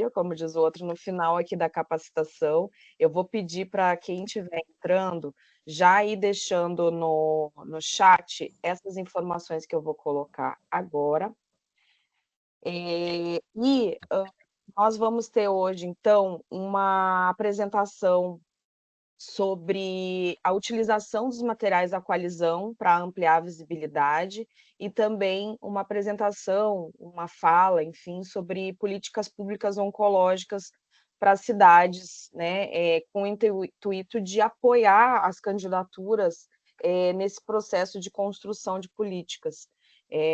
intermediário, como diz o outro, no final aqui da capacitação. Eu vou pedir para quem estiver entrando, já ir deixando no chat essas informações que eu vou colocar agora. Nós vamos ter hoje, então, uma apresentação sobre a utilização dos materiais da coalizão para ampliar a visibilidade e também uma apresentação, uma fala, enfim, sobre políticas públicas oncológicas para as cidades, né, com o intuito de apoiar as candidaturas nesse processo de construção de políticas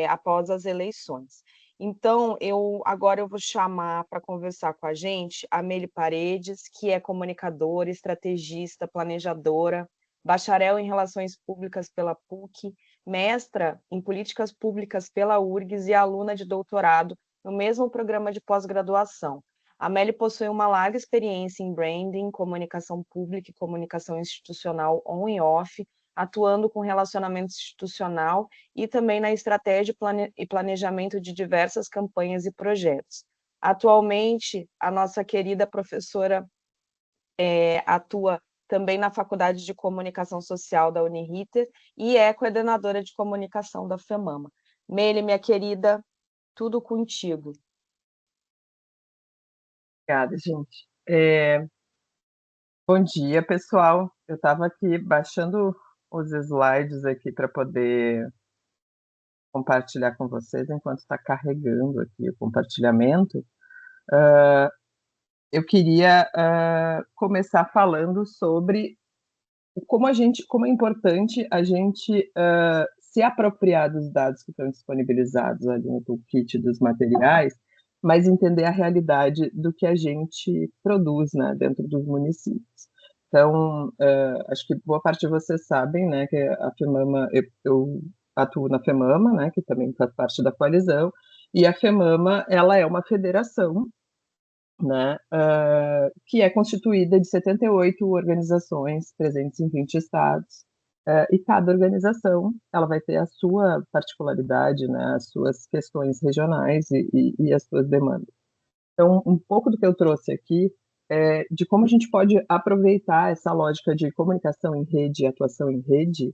após as eleições. Então, agora eu vou chamar para conversar com a gente a Meli Paredes, que é comunicadora, estrategista, planejadora, bacharel em Relações Públicas pela PUC, mestra em Políticas Públicas pela URGS e aluna de doutorado no mesmo programa de pós-graduação. A Meli possui uma larga experiência em branding, comunicação pública e comunicação institucional on e off, atuando com relacionamento institucional e também na estratégia e planejamento de diversas campanhas e projetos. Atualmente, a nossa querida professora atua também na Faculdade de Comunicação Social da Uniriter e é coordenadora de comunicação da FEMAMA. Meli, minha querida, tudo contigo. Obrigada, gente. Bom dia, pessoal. Eu estava aqui baixando os slides aqui para poder compartilhar com vocês enquanto está carregando aqui o compartilhamento. Eu queria começar falando sobre como é importante a gente se apropriar dos dados que estão disponibilizados ali no toolkit dos materiais, mas entender a realidade do que a gente produz, né, dentro dos municípios. Então, acho que boa parte de vocês sabem, né, que a FEMAMA, eu atuo na FEMAMA, né, que também faz parte da coalizão, e a FEMAMA, ela é uma federação, né, que é constituída de 78 organizações presentes em 20 estados, e cada organização ela vai ter a sua particularidade, né, as suas questões regionais e as suas demandas. Então, um pouco do que eu trouxe aqui é de como a gente pode aproveitar essa lógica de comunicação em rede e atuação em rede,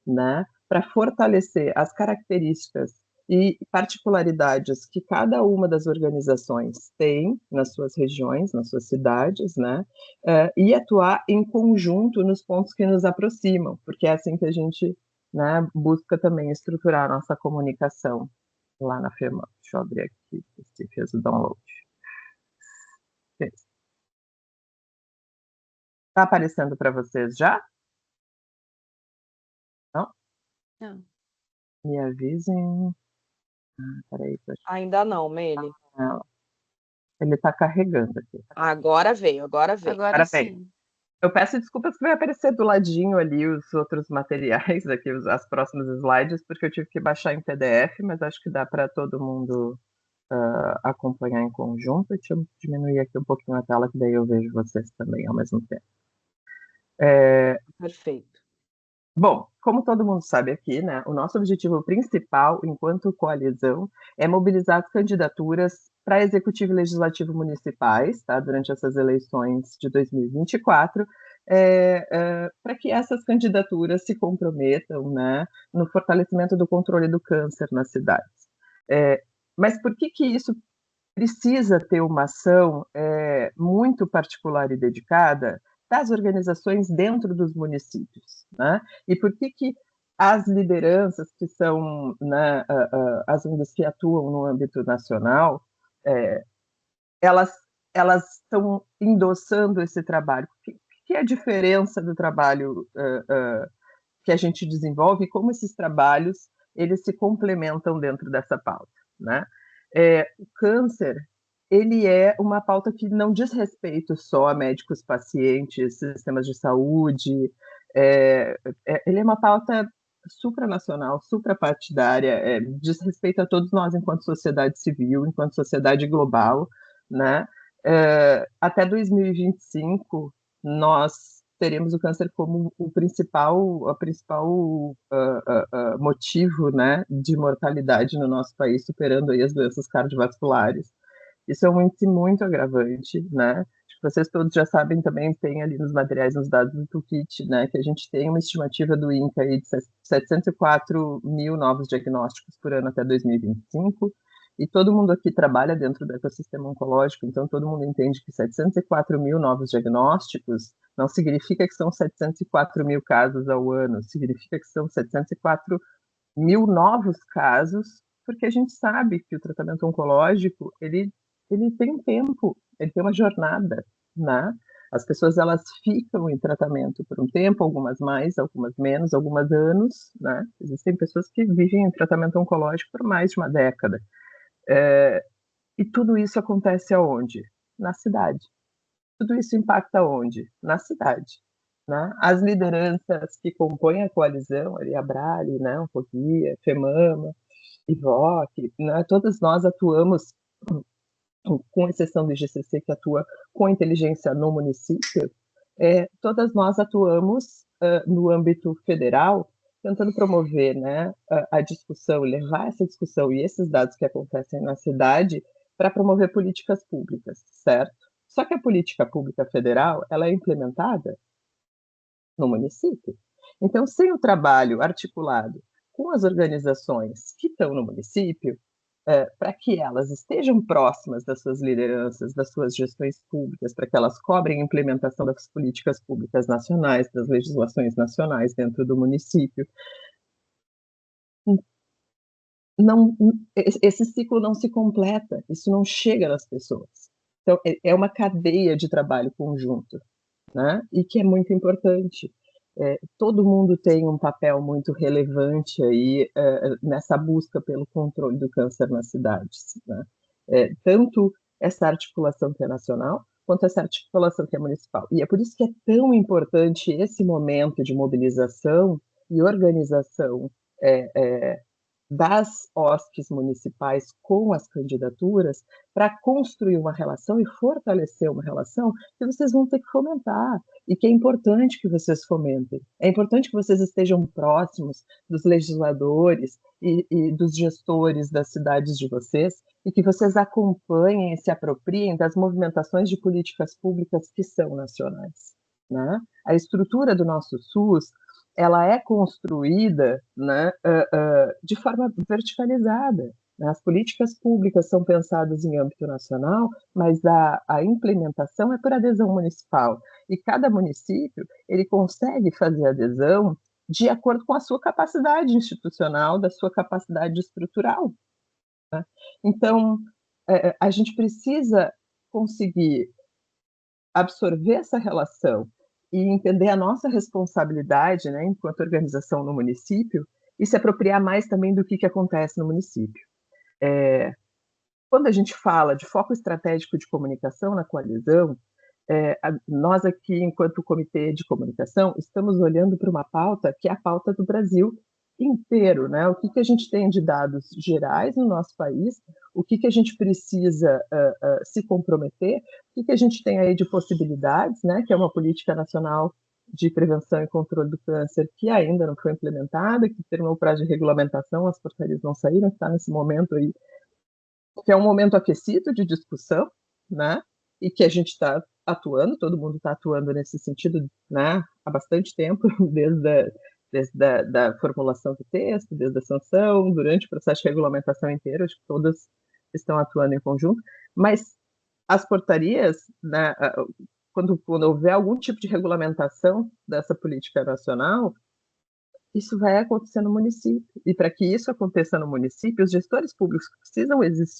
né, para fortalecer as características e particularidades que cada uma das organizações tem nas suas regiões, nas suas cidades, né, e atuar em conjunto nos pontos que nos aproximam, porque é assim que a gente, né, busca também estruturar a nossa comunicação lá na FEMAM. Deixa eu abrir aqui, se fez o download. Está aparecendo para vocês já? Não? Não. Me avisem. Peraí, Ainda não, Meli. Ele está carregando aqui. Agora veio, agora veio. Agora sim. Eu peço desculpas que vai aparecer do ladinho ali os outros materiais, aqui as próximas slides, porque eu tive que baixar em PDF, mas acho que dá para todo mundo acompanhar em conjunto. Deixa eu diminuir aqui um pouquinho a tela, que daí eu vejo vocês também ao mesmo tempo. Perfeito. Bom, como todo mundo sabe aqui, né, o nosso objetivo principal, enquanto coalizão, é mobilizar as candidaturas para executivo e legislativo municipais, tá, durante essas eleições de 2024, para que essas candidaturas se comprometam, né, no fortalecimento do controle do câncer nas cidades. Mas por que isso precisa ter uma ação muito particular e dedicada das organizações dentro dos municípios, né? E por que as lideranças que são, né, as ONGs que atuam no âmbito nacional, elas estão endossando esse trabalho? Que é a diferença do trabalho que a gente desenvolve e como esses trabalhos eles se complementam dentro dessa pauta, né? O câncer, ele é uma pauta que não diz respeito só a médicos, pacientes, sistemas de saúde, ele é uma pauta supranacional, suprapartidária, diz respeito a todos nós enquanto sociedade civil, enquanto sociedade global, né? Até 2025, nós teremos o câncer como o principal motivo, né, de mortalidade no nosso país, superando aí as doenças cardiovasculares. Isso é um índice muito agravante, né? Acho que vocês todos já sabem também, tem ali nos materiais, nos dados do Toolkit, né, que a gente tem uma estimativa do INCA aí de 704 mil novos diagnósticos por ano até 2025, e todo mundo aqui trabalha dentro do ecossistema oncológico, então todo mundo entende que 704 mil novos diagnósticos não significa que são 704 mil casos ao ano, significa que são 704 mil novos casos, porque a gente sabe que o tratamento oncológico, ele tem um tempo, ele tem uma jornada, né? As pessoas, elas ficam em tratamento por um tempo, algumas mais, algumas menos, algumas anos, né? Existem pessoas que vivem em tratamento oncológico por mais de uma década. E tudo isso acontece aonde? Na cidade. Tudo isso impacta onde? Na cidade. Né? As lideranças que compõem a coalizão, ali, a Brale, né, Oncoguia, FEMAMA, IVOC, né, todas nós atuamos, com exceção do IGCC, que atua com inteligência no município, todas nós atuamos no âmbito federal, tentando promover, né, a discussão, levar essa discussão e esses dados que acontecem na cidade para promover políticas públicas, certo? Só que a política pública federal, ela é implementada no município. Então, sem o trabalho articulado com as organizações que estão no município, para que elas estejam próximas das suas lideranças, das suas gestões públicas, para que elas cobrem a implementação das políticas públicas nacionais, das legislações nacionais dentro do município, não, esse ciclo não se completa, isso não chega nas pessoas. Então, é uma cadeia de trabalho conjunto, né? E que é muito importante. Todo mundo tem um papel muito relevante aí nessa busca pelo controle do câncer nas cidades, né? Tanto essa articulação que é nacional, quanto essa articulação que é municipal. E é por isso que é tão importante esse momento de mobilização e organização das OSCs municipais com as candidaturas para construir uma relação e fortalecer uma relação que vocês vão ter que fomentar e que é importante que vocês fomentem. É importante que vocês estejam próximos dos legisladores e dos gestores das cidades de vocês e que vocês acompanhem e se apropriem das movimentações de políticas públicas que são nacionais, né? A estrutura do nosso SUS, ela é construída, né, de forma verticalizada. Né? As políticas públicas são pensadas em âmbito nacional, mas a implementação é por adesão municipal. E cada município ele consegue fazer adesão de acordo com a sua capacidade institucional, da sua capacidade estrutural. Né? Então, a gente precisa conseguir absorver essa relação e entender a nossa responsabilidade, né, enquanto organização no município, e se apropriar mais também do que acontece no município. Quando a gente fala de foco estratégico de comunicação na coalizão, nós aqui, enquanto comitê de comunicação, estamos olhando para uma pauta que é a pauta do Brasil inteiro, né? O que a gente tem de dados gerais no nosso país, o que a gente precisa se comprometer, o que a gente tem aí de possibilidades, né? Que é uma política nacional de prevenção e controle do câncer que ainda não foi implementada, que terminou o prazo de regulamentação, as portarias não saíram, está nesse momento aí, que é um momento aquecido de discussão, né? E que a gente está atuando, todo mundo está atuando nesse sentido, né? Há bastante tempo, desde da formulação do texto, desde a sanção, durante o processo de regulamentação inteiro, acho que todas estão atuando em conjunto, mas as portarias, né, quando houver algum tipo de regulamentação dessa política nacional, isso vai acontecer no município. E para que isso aconteça no município, os gestores públicos precisam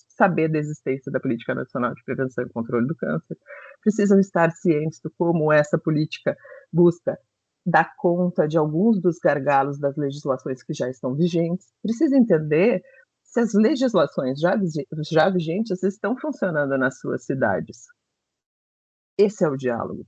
saber da existência da Política Nacional de Prevenção e Controle do Câncer, precisam estar cientes de como essa política busca dar conta de alguns dos gargalos das legislações que já estão vigentes, precisa entender se as legislações já vigentes estão funcionando nas suas cidades. Esse é o diálogo.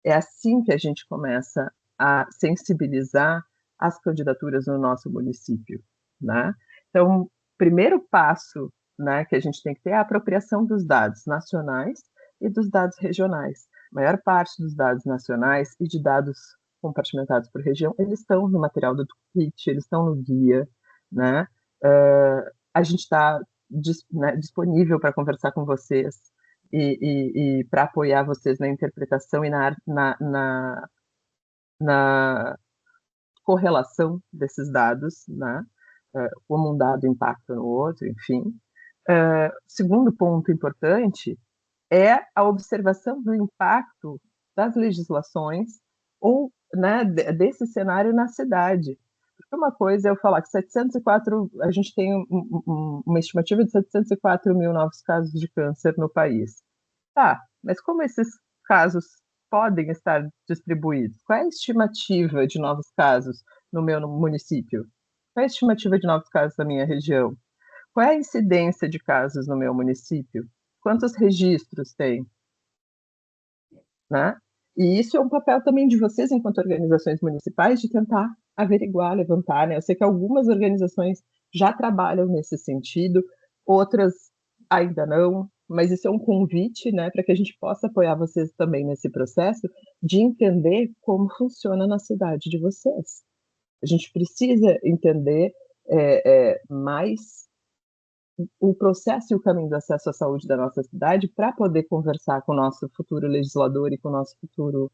É assim que a gente começa a sensibilizar as candidaturas no nosso município, né? Então, primeiro passo, né, que a gente tem que ter é a apropriação dos dados nacionais e dos dados regionais. A maior parte dos dados nacionais e de dados compartimentados por região, eles estão no material do Toolkit, eles estão no guia, né? A gente está disponível para conversar com vocês e para apoiar vocês na interpretação e na correlação desses dados, né? Como um dado impacta no outro, enfim. Segundo ponto importante é a observação do impacto das legislações ou, né, desse cenário na cidade. Porque uma coisa é eu falar que 704, a gente tem uma estimativa de 704 mil novos casos de câncer no país. Tá, mas como esses casos podem estar distribuídos? Qual é a estimativa de novos casos no meu município? Qual é a estimativa de novos casos na minha região? Qual é a incidência de casos no meu município? Quantos registros tem? Né? E isso é um papel também de vocês, enquanto organizações municipais, de tentar averiguar, levantar. Né? Eu sei que algumas organizações já trabalham nesse sentido, outras ainda não, mas isso é um convite, né, para que a gente possa apoiar vocês também nesse processo de entender como funciona na cidade de vocês. A gente precisa entender mais o processo e o caminho do acesso à saúde da nossa cidade para poder conversar com o nosso futuro legislador e com o nosso futuro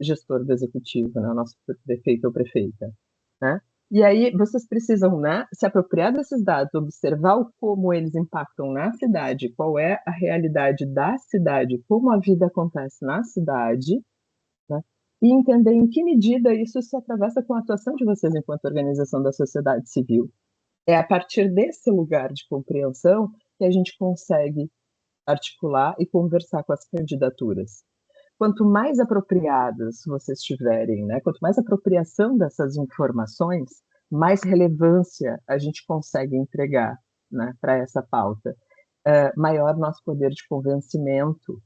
gestor do executivo, né, o nosso prefeito ou prefeita. Né? E aí vocês precisam, né, se apropriar desses dados, observar como eles impactam na cidade, qual é a realidade da cidade, como a vida acontece na cidade, né, e entender em que medida isso se atravessa com a atuação de vocês enquanto organização da sociedade civil. É a partir desse lugar de compreensão que a gente consegue articular e conversar com as candidaturas. Quanto mais apropriadas vocês tiverem, né, quanto mais apropriação dessas informações, mais relevância a gente consegue entregar, né, para essa pauta. Maior nosso poder de convencimento,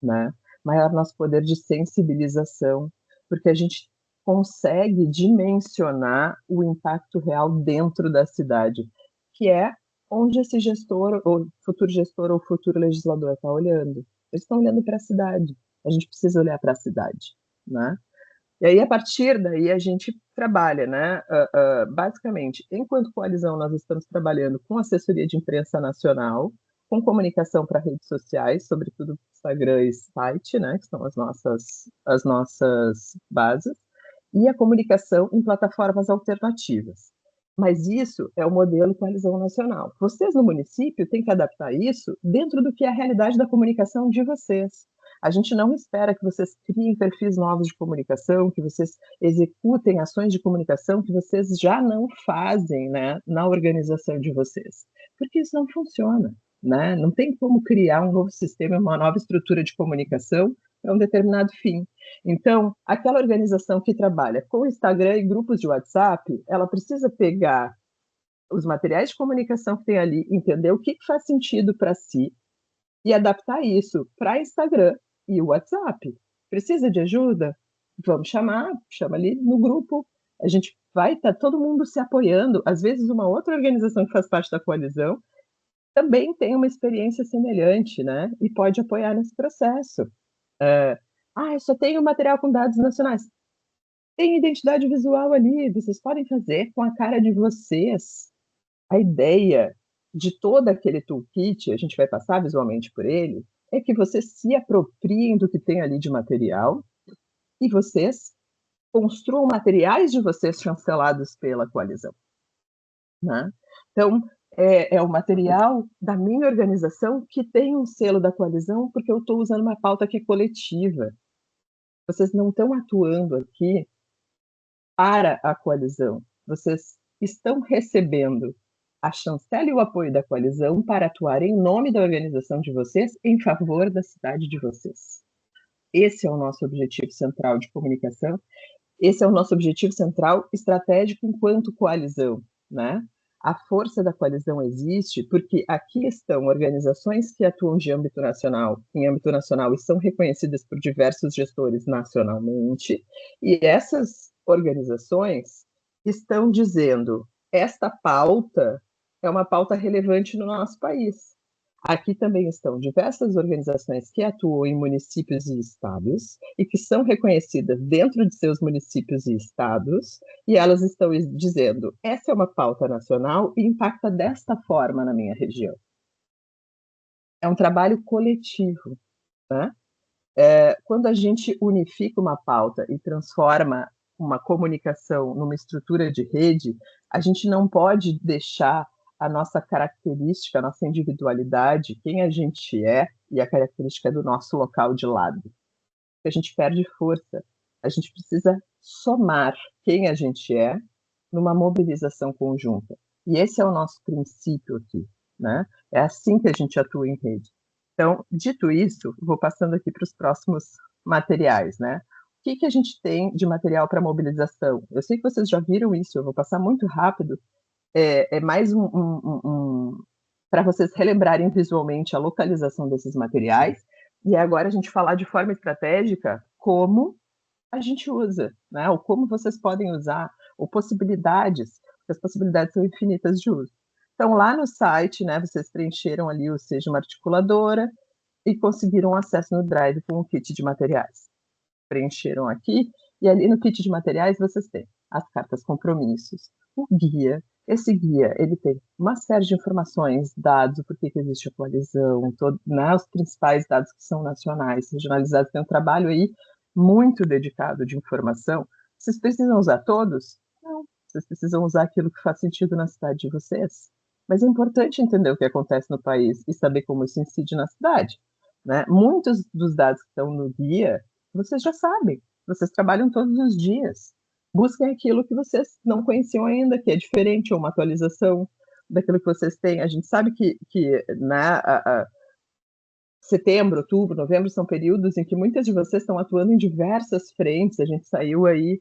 né, maior nosso poder de sensibilização, porque a gente consegue dimensionar o impacto real dentro da cidade, que é onde esse gestor, ou futuro legislador está olhando. Eles estão olhando para a cidade. A gente precisa olhar para a cidade, né? E aí, a partir daí, a gente trabalha, né? Basicamente, enquanto coalizão, nós estamos trabalhando com assessoria de imprensa nacional, com comunicação para redes sociais, sobretudo Instagram e site, né? Que são as nossas bases, e a comunicação em plataformas alternativas. Mas isso é o modelo coalizão nacional. Vocês no município têm que adaptar isso dentro do que é a realidade da comunicação de vocês. A gente não espera que vocês criem perfis novos de comunicação, que vocês executem ações de comunicação que vocês já não fazem, né, na organização de vocês, porque isso não funciona, né? Não tem como criar um novo sistema, uma nova estrutura de comunicação para um determinado fim. Então, aquela organização que trabalha com Instagram e grupos de WhatsApp, ela precisa pegar os materiais de comunicação que tem ali, entender o que faz sentido para si e adaptar isso para Instagram e o WhatsApp. Precisa de ajuda? Vamos chamar, chama ali no grupo. A gente vai estar todo mundo se apoiando. Às vezes, uma outra organização que faz parte da coalizão também tem uma experiência semelhante, né? E pode apoiar nesse processo. Eu só tenho material com dados nacionais. Tem identidade visual ali, vocês podem fazer com a cara de vocês. A ideia de todo aquele toolkit, a gente vai passar visualmente por ele, é que vocês se apropriem do que tem ali de material e vocês construam materiais de vocês chancelados pela coalizão. Né? Então, é o material da minha organização que tem um selo da coalizão, porque eu estou usando uma pauta que é coletiva. Vocês não estão atuando aqui para a coalizão. Vocês estão recebendo a chancela e o apoio da coalizão para atuar em nome da organização de vocês em favor da cidade de vocês. Esse é o nosso objetivo central de comunicação, esse é o nosso objetivo central estratégico enquanto coalizão, né? A força da coalizão existe porque aqui estão organizações que atuam em âmbito nacional e são reconhecidas por diversos gestores nacionalmente, e essas organizações estão dizendo: esta pauta é uma pauta relevante no nosso país. Aqui também estão diversas organizações que atuam em municípios e estados e que são reconhecidas dentro de seus municípios e estados, e elas estão dizendo: essa é uma pauta nacional e impacta desta forma na minha região. É um trabalho coletivo, né? Quando a gente unifica uma pauta e transforma uma comunicação numa estrutura de rede, a gente não pode deixar a nossa característica, a nossa individualidade, quem a gente é e a característica do nosso local de lado. A gente perde força. A gente precisa somar quem a gente é numa mobilização conjunta. E esse é o nosso princípio aqui, né? É assim que a gente atua em rede. Então, dito isso, vou passando aqui para os próximos materiais, né? O que a gente tem de material para mobilização? Eu sei que vocês já viram isso, eu vou passar muito rápido. É mais para vocês relembrarem visualmente a localização desses materiais. E agora a gente falar de forma estratégica como a gente usa, né? Ou como vocês podem usar, ou possibilidades, porque as possibilidades são infinitas de uso. Então, lá no site, né, vocês preencheram ali o Seja uma Articuladora e conseguiram acesso no Drive com o kit de materiais. Preencheram aqui, e ali no kit de materiais vocês têm as cartas compromissos, o guia. Esse guia, ele tem uma série de informações, dados, por que existe a coalizão, né, os principais dados que são nacionais, regionalizados, tem um trabalho aí muito dedicado de informação. Vocês precisam usar todos? Não. Vocês precisam usar aquilo que faz sentido na cidade de vocês. Mas é importante entender o que acontece no país e saber como isso incide na cidade, né? Muitos dos dados que estão no guia, vocês já sabem. Vocês trabalham todos os dias. Busquem aquilo que vocês não conheciam ainda, que é diferente, ou uma atualização daquilo que vocês têm. A gente sabe que né, setembro, outubro, novembro são períodos em que muitas de vocês estão atuando em diversas frentes. A gente saiu aí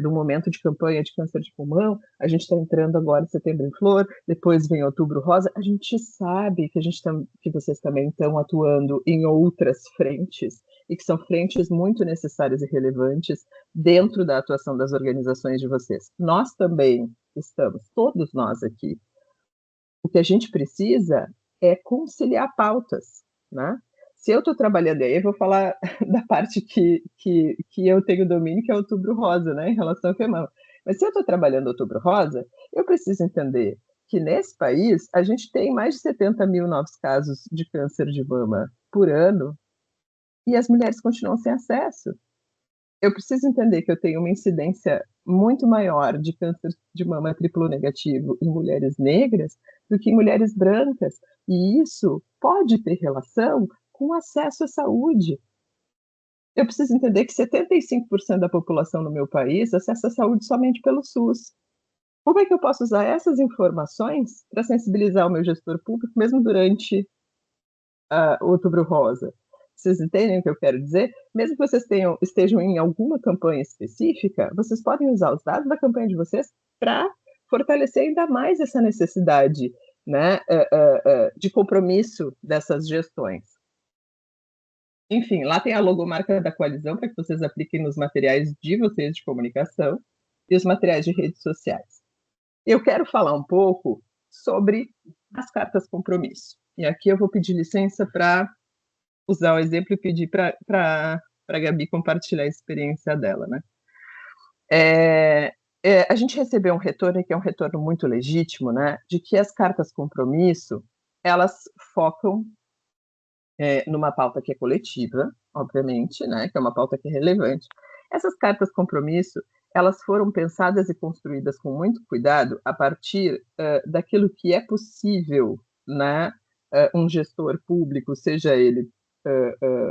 do momento de campanha de câncer de pulmão, a gente está entrando agora em setembro em flor, depois vem outubro rosa. A gente sabe que vocês também estão atuando em outras frentes e que são frentes muito necessárias e relevantes dentro da atuação das organizações de vocês. Nós também estamos, todos nós aqui. O que a gente precisa é conciliar pautas, né? Se eu estou trabalhando aí, eu vou falar da parte que eu tenho domínio, que é Outubro Rosa, né, em relação ao FEMAM. Mas se eu estou trabalhando Outubro Rosa, eu preciso entender que nesse país a gente tem mais de 70 mil novos casos de câncer de mama por ano e as mulheres continuam sem acesso. Eu preciso entender que eu tenho uma incidência muito maior de câncer de mama triplo negativo em mulheres negras do que em mulheres brancas. E isso pode ter relação com acesso à saúde. Eu preciso entender que 75% da população no meu país acessa a saúde somente pelo SUS. Como é que eu posso usar essas informações para sensibilizar o meu gestor público, mesmo durante o Outubro Rosa? Vocês entendem o que eu quero dizer? Mesmo que vocês estejam em alguma campanha específica, vocês podem usar os dados da campanha de vocês para fortalecer ainda mais essa necessidade, né, de compromisso dessas gestões. Enfim, lá tem a logomarca da coalizão para que vocês apliquem nos materiais de vocês de comunicação e os materiais de redes sociais. Eu quero falar um pouco sobre as cartas compromisso. E aqui eu vou pedir licença para usar o exemplo e pedir para a Gabi compartilhar a experiência dela, né? A gente recebeu um retorno, que é um retorno muito legítimo, né, de que as cartas compromisso, elas focam numa pauta que é coletiva, obviamente, né, que é uma pauta que é relevante. Essas cartas compromisso, elas foram pensadas e construídas com muito cuidado a partir daquilo que é possível, né, um gestor público, seja ele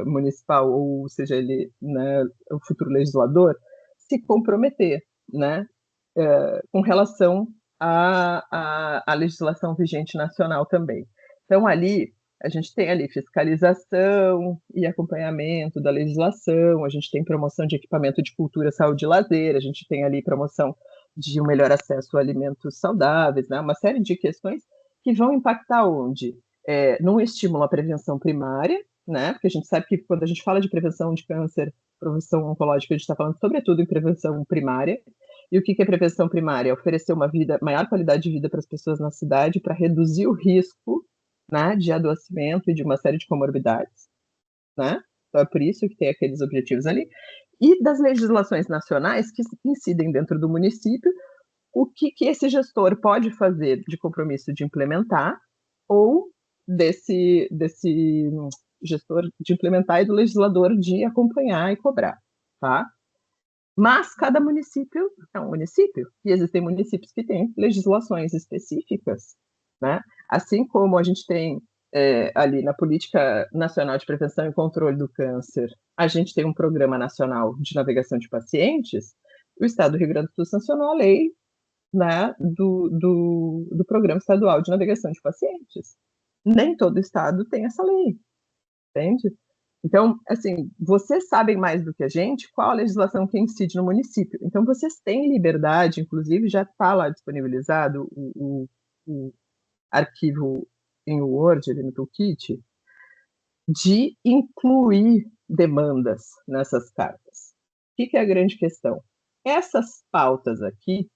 municipal ou seja ele, né, o futuro legislador, se comprometer, né, com relação à legislação vigente nacional também. Então, ali, a gente tem ali fiscalização e acompanhamento da legislação, a gente tem promoção de equipamento de cultura, saúde e lazer, a gente tem ali promoção de um melhor acesso a alimentos saudáveis, né? Uma série de questões que vão impactar onde? Num estímulo à prevenção primária, né? Porque a gente sabe que quando a gente fala de prevenção de câncer, prevenção oncológica, a gente está falando sobretudo em prevenção primária. E o que é prevenção primária? Oferecer uma maior qualidade de vida para as pessoas na cidade, para reduzir o risco né, de adoecimento e de uma série de comorbidades, né? Então é por isso que tem aqueles objetivos ali. E das legislações nacionais que incidem dentro do município, o que esse gestor pode fazer de compromisso de implementar, ou desse gestor de implementar e do legislador de acompanhar e cobrar, tá? Mas cada município é um município, e existem municípios que têm legislações específicas, né? Assim como a gente tem ali na Política Nacional de Prevenção e Controle do Câncer, a gente tem um Programa Nacional de Navegação de Pacientes, o Estado do Rio Grande do Sul sancionou a lei, né, do Programa Estadual de Navegação de Pacientes. Nem todo estado tem essa lei, entende? Então, assim, vocês sabem mais do que a gente qual a legislação que incide no município. Então, vocês têm liberdade, inclusive já está lá disponibilizado o arquivo em Word, ali no Toolkit, de incluir demandas nessas cartas. O que é a grande questão? Essas pautas aqui,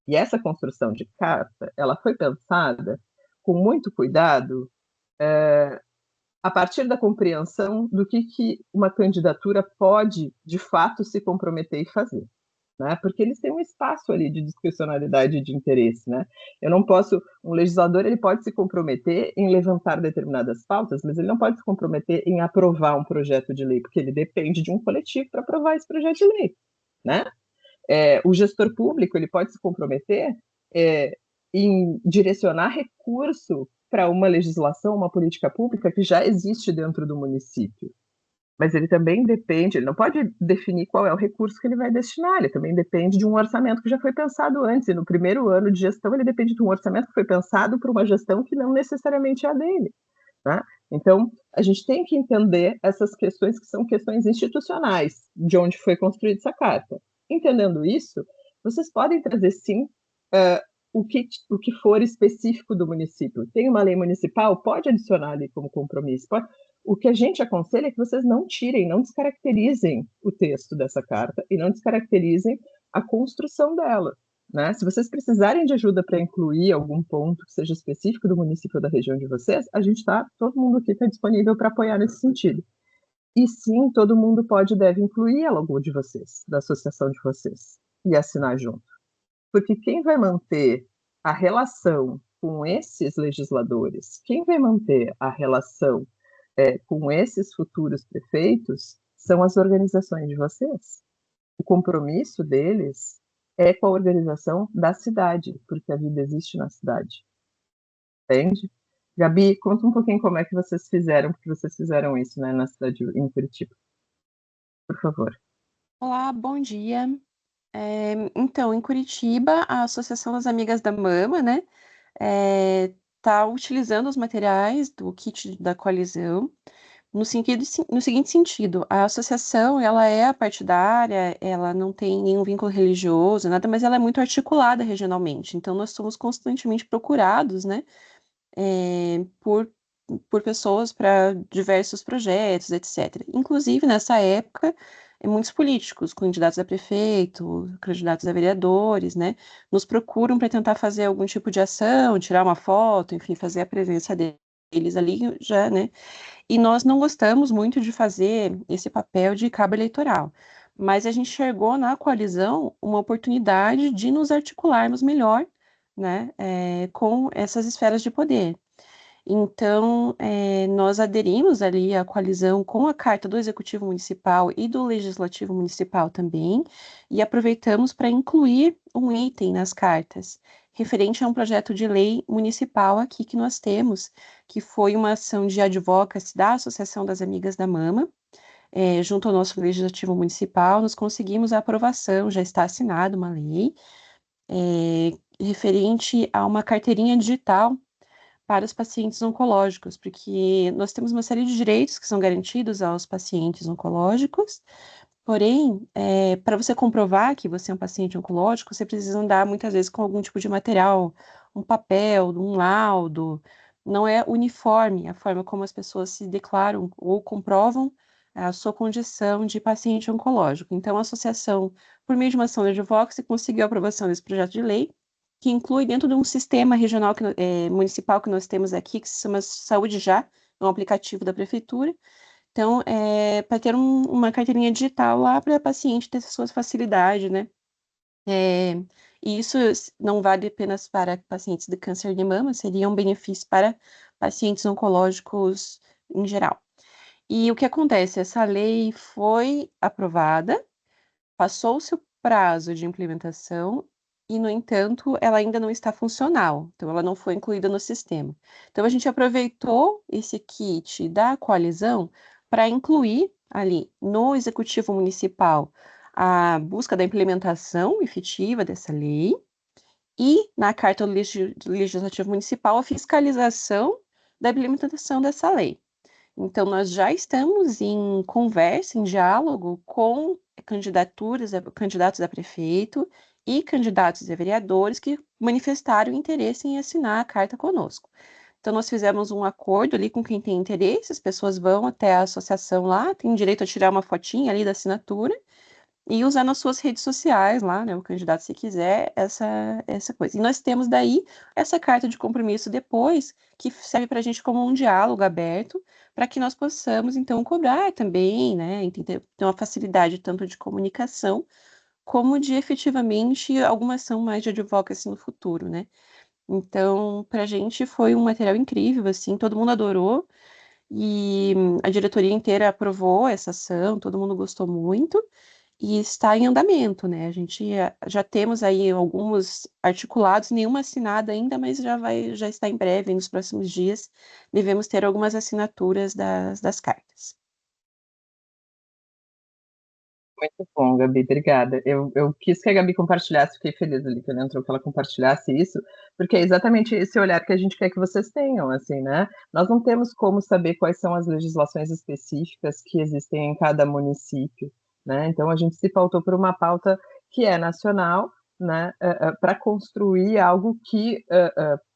e essa construção de carta, ela foi pensada com muito cuidado a partir da compreensão do que uma candidatura pode, de fato, se comprometer e fazer. Né? Porque eles têm um espaço ali de discricionalidade e de interesse. Né? Eu não posso, um legislador ele pode se comprometer em levantar determinadas pautas, mas ele não pode se comprometer em aprovar um projeto de lei, porque ele depende de um coletivo para aprovar esse projeto de lei. Né? O gestor público ele pode se comprometer em direcionar recurso para uma legislação, uma política pública que já existe dentro do município. Mas ele também depende, ele não pode definir qual é o recurso que ele vai destinar, ele também depende de um orçamento que já foi pensado antes, e no primeiro ano de gestão ele depende de um orçamento que foi pensado para uma gestão que não necessariamente é a dele. Tá? Então, a gente tem que entender essas questões que são questões institucionais, de onde foi construída essa carta. Entendendo isso, vocês podem trazer, sim, o que for específico do município. Tem uma lei municipal, pode adicionar ali como compromisso. O que a gente aconselha é que vocês não tirem, não descaracterizem o texto dessa carta e não descaracterizem a construção dela. Né? Se vocês precisarem de ajuda para incluir algum ponto que seja específico do município ou da região de vocês, a gente está, todo mundo aqui está disponível para apoiar nesse sentido. E sim, todo mundo pode e deve incluir a logo de vocês, da associação de vocês, e assinar junto. Porque quem vai manter a relação com esses legisladores, quem vai manter a relação com esses futuros prefeitos, são as organizações de vocês. O compromisso deles é com a organização da cidade, porque a vida existe na cidade. Entende? Gabi, conta um pouquinho como é que vocês fizeram, porque vocês fizeram isso, né, na cidade, em Curitiba. Por favor. Olá, bom dia. Então, em Curitiba, a Associação das Amigas da Mama, né, está utilizando os materiais do kit da coalizão no seguinte sentido: a associação, ela é apartidária, ela não tem nenhum vínculo religioso, nada, mas ela é muito articulada regionalmente. Então, nós somos constantemente procurados, né, por pessoas para diversos projetos, etc. Inclusive, nessa época, muitos políticos, candidatos a prefeito, candidatos a vereadores, né, nos procuram para tentar fazer algum tipo de ação, tirar uma foto, enfim, fazer a presença deles ali já, né? E nós não gostamos muito de fazer esse papel de cabo eleitoral, mas a gente enxergou na coalizão uma oportunidade de nos articularmos melhor, né, com essas esferas de poder. Então, nós aderimos ali à coalizão com a carta do Executivo Municipal e do Legislativo Municipal também, e aproveitamos para incluir um item nas cartas, referente a um projeto de lei municipal aqui que nós temos, que foi uma ação de advocacy da Associação das Amigas da Mama, junto ao nosso Legislativo Municipal, nós conseguimos a aprovação, já está assinada uma lei, referente a uma carteirinha digital para os pacientes oncológicos, porque nós temos uma série de direitos que são garantidos aos pacientes oncológicos, porém, para você comprovar que você é um paciente oncológico, você precisa andar muitas vezes com algum tipo de material, um papel, um laudo, não é uniforme a forma como as pessoas se declaram ou comprovam a sua condição de paciente oncológico. Então, a associação, por meio de uma ação de advocacy, conseguiu a aprovação desse projeto de lei, que inclui dentro de um sistema regional municipal que nós temos aqui, que se chama Saúde Já, é um aplicativo da prefeitura. Então, para ter uma carteirinha digital lá para paciente ter suas facilidades, né? E isso não vale apenas para pacientes de câncer de mama, seria um benefício para pacientes oncológicos em geral. E o que acontece? Essa lei foi aprovada, passou-se o prazo de implementação e, no entanto, ela ainda não está funcional, então ela não foi incluída no sistema. Então a gente aproveitou esse kit da coalizão para incluir ali no Executivo Municipal a busca da implementação efetiva dessa lei e na Carta do Legislativo Municipal a fiscalização da implementação dessa lei. Então, nós já estamos em conversa, em diálogo com candidatos a prefeito e candidatos a vereadores que manifestaram interesse em assinar a carta conosco. Então, nós fizemos um acordo ali com quem tem interesse, as pessoas vão até a associação lá, tem direito a tirar uma fotinha ali da assinatura e usar nas suas redes sociais lá, né, o candidato, se quiser, essa coisa. E nós temos daí essa carta de compromisso depois, que serve para a gente como um diálogo aberto, para que nós possamos, então, cobrar também, né, ter uma facilidade tanto de comunicação, como de efetivamente alguma ação mais de advocacy no futuro, né. Então, para a gente foi um material incrível, assim, todo mundo adorou, e a diretoria inteira aprovou essa ação, todo mundo gostou muito, e está em andamento, né? A gente já temos aí alguns articulados, nenhuma assinada ainda, mas já está em breve, nos próximos dias, devemos ter algumas assinaturas das cartas. Muito bom, Gabi, obrigada. Eu quis que a Gabi compartilhasse, fiquei feliz ali que ela entrou, que ela compartilhasse isso, porque é exatamente esse olhar que a gente quer que vocês tenham, assim, né? Nós não temos como saber quais são as legislações específicas que existem em cada município, né? Então, a gente se pautou por uma pauta que é nacional, né, para construir algo que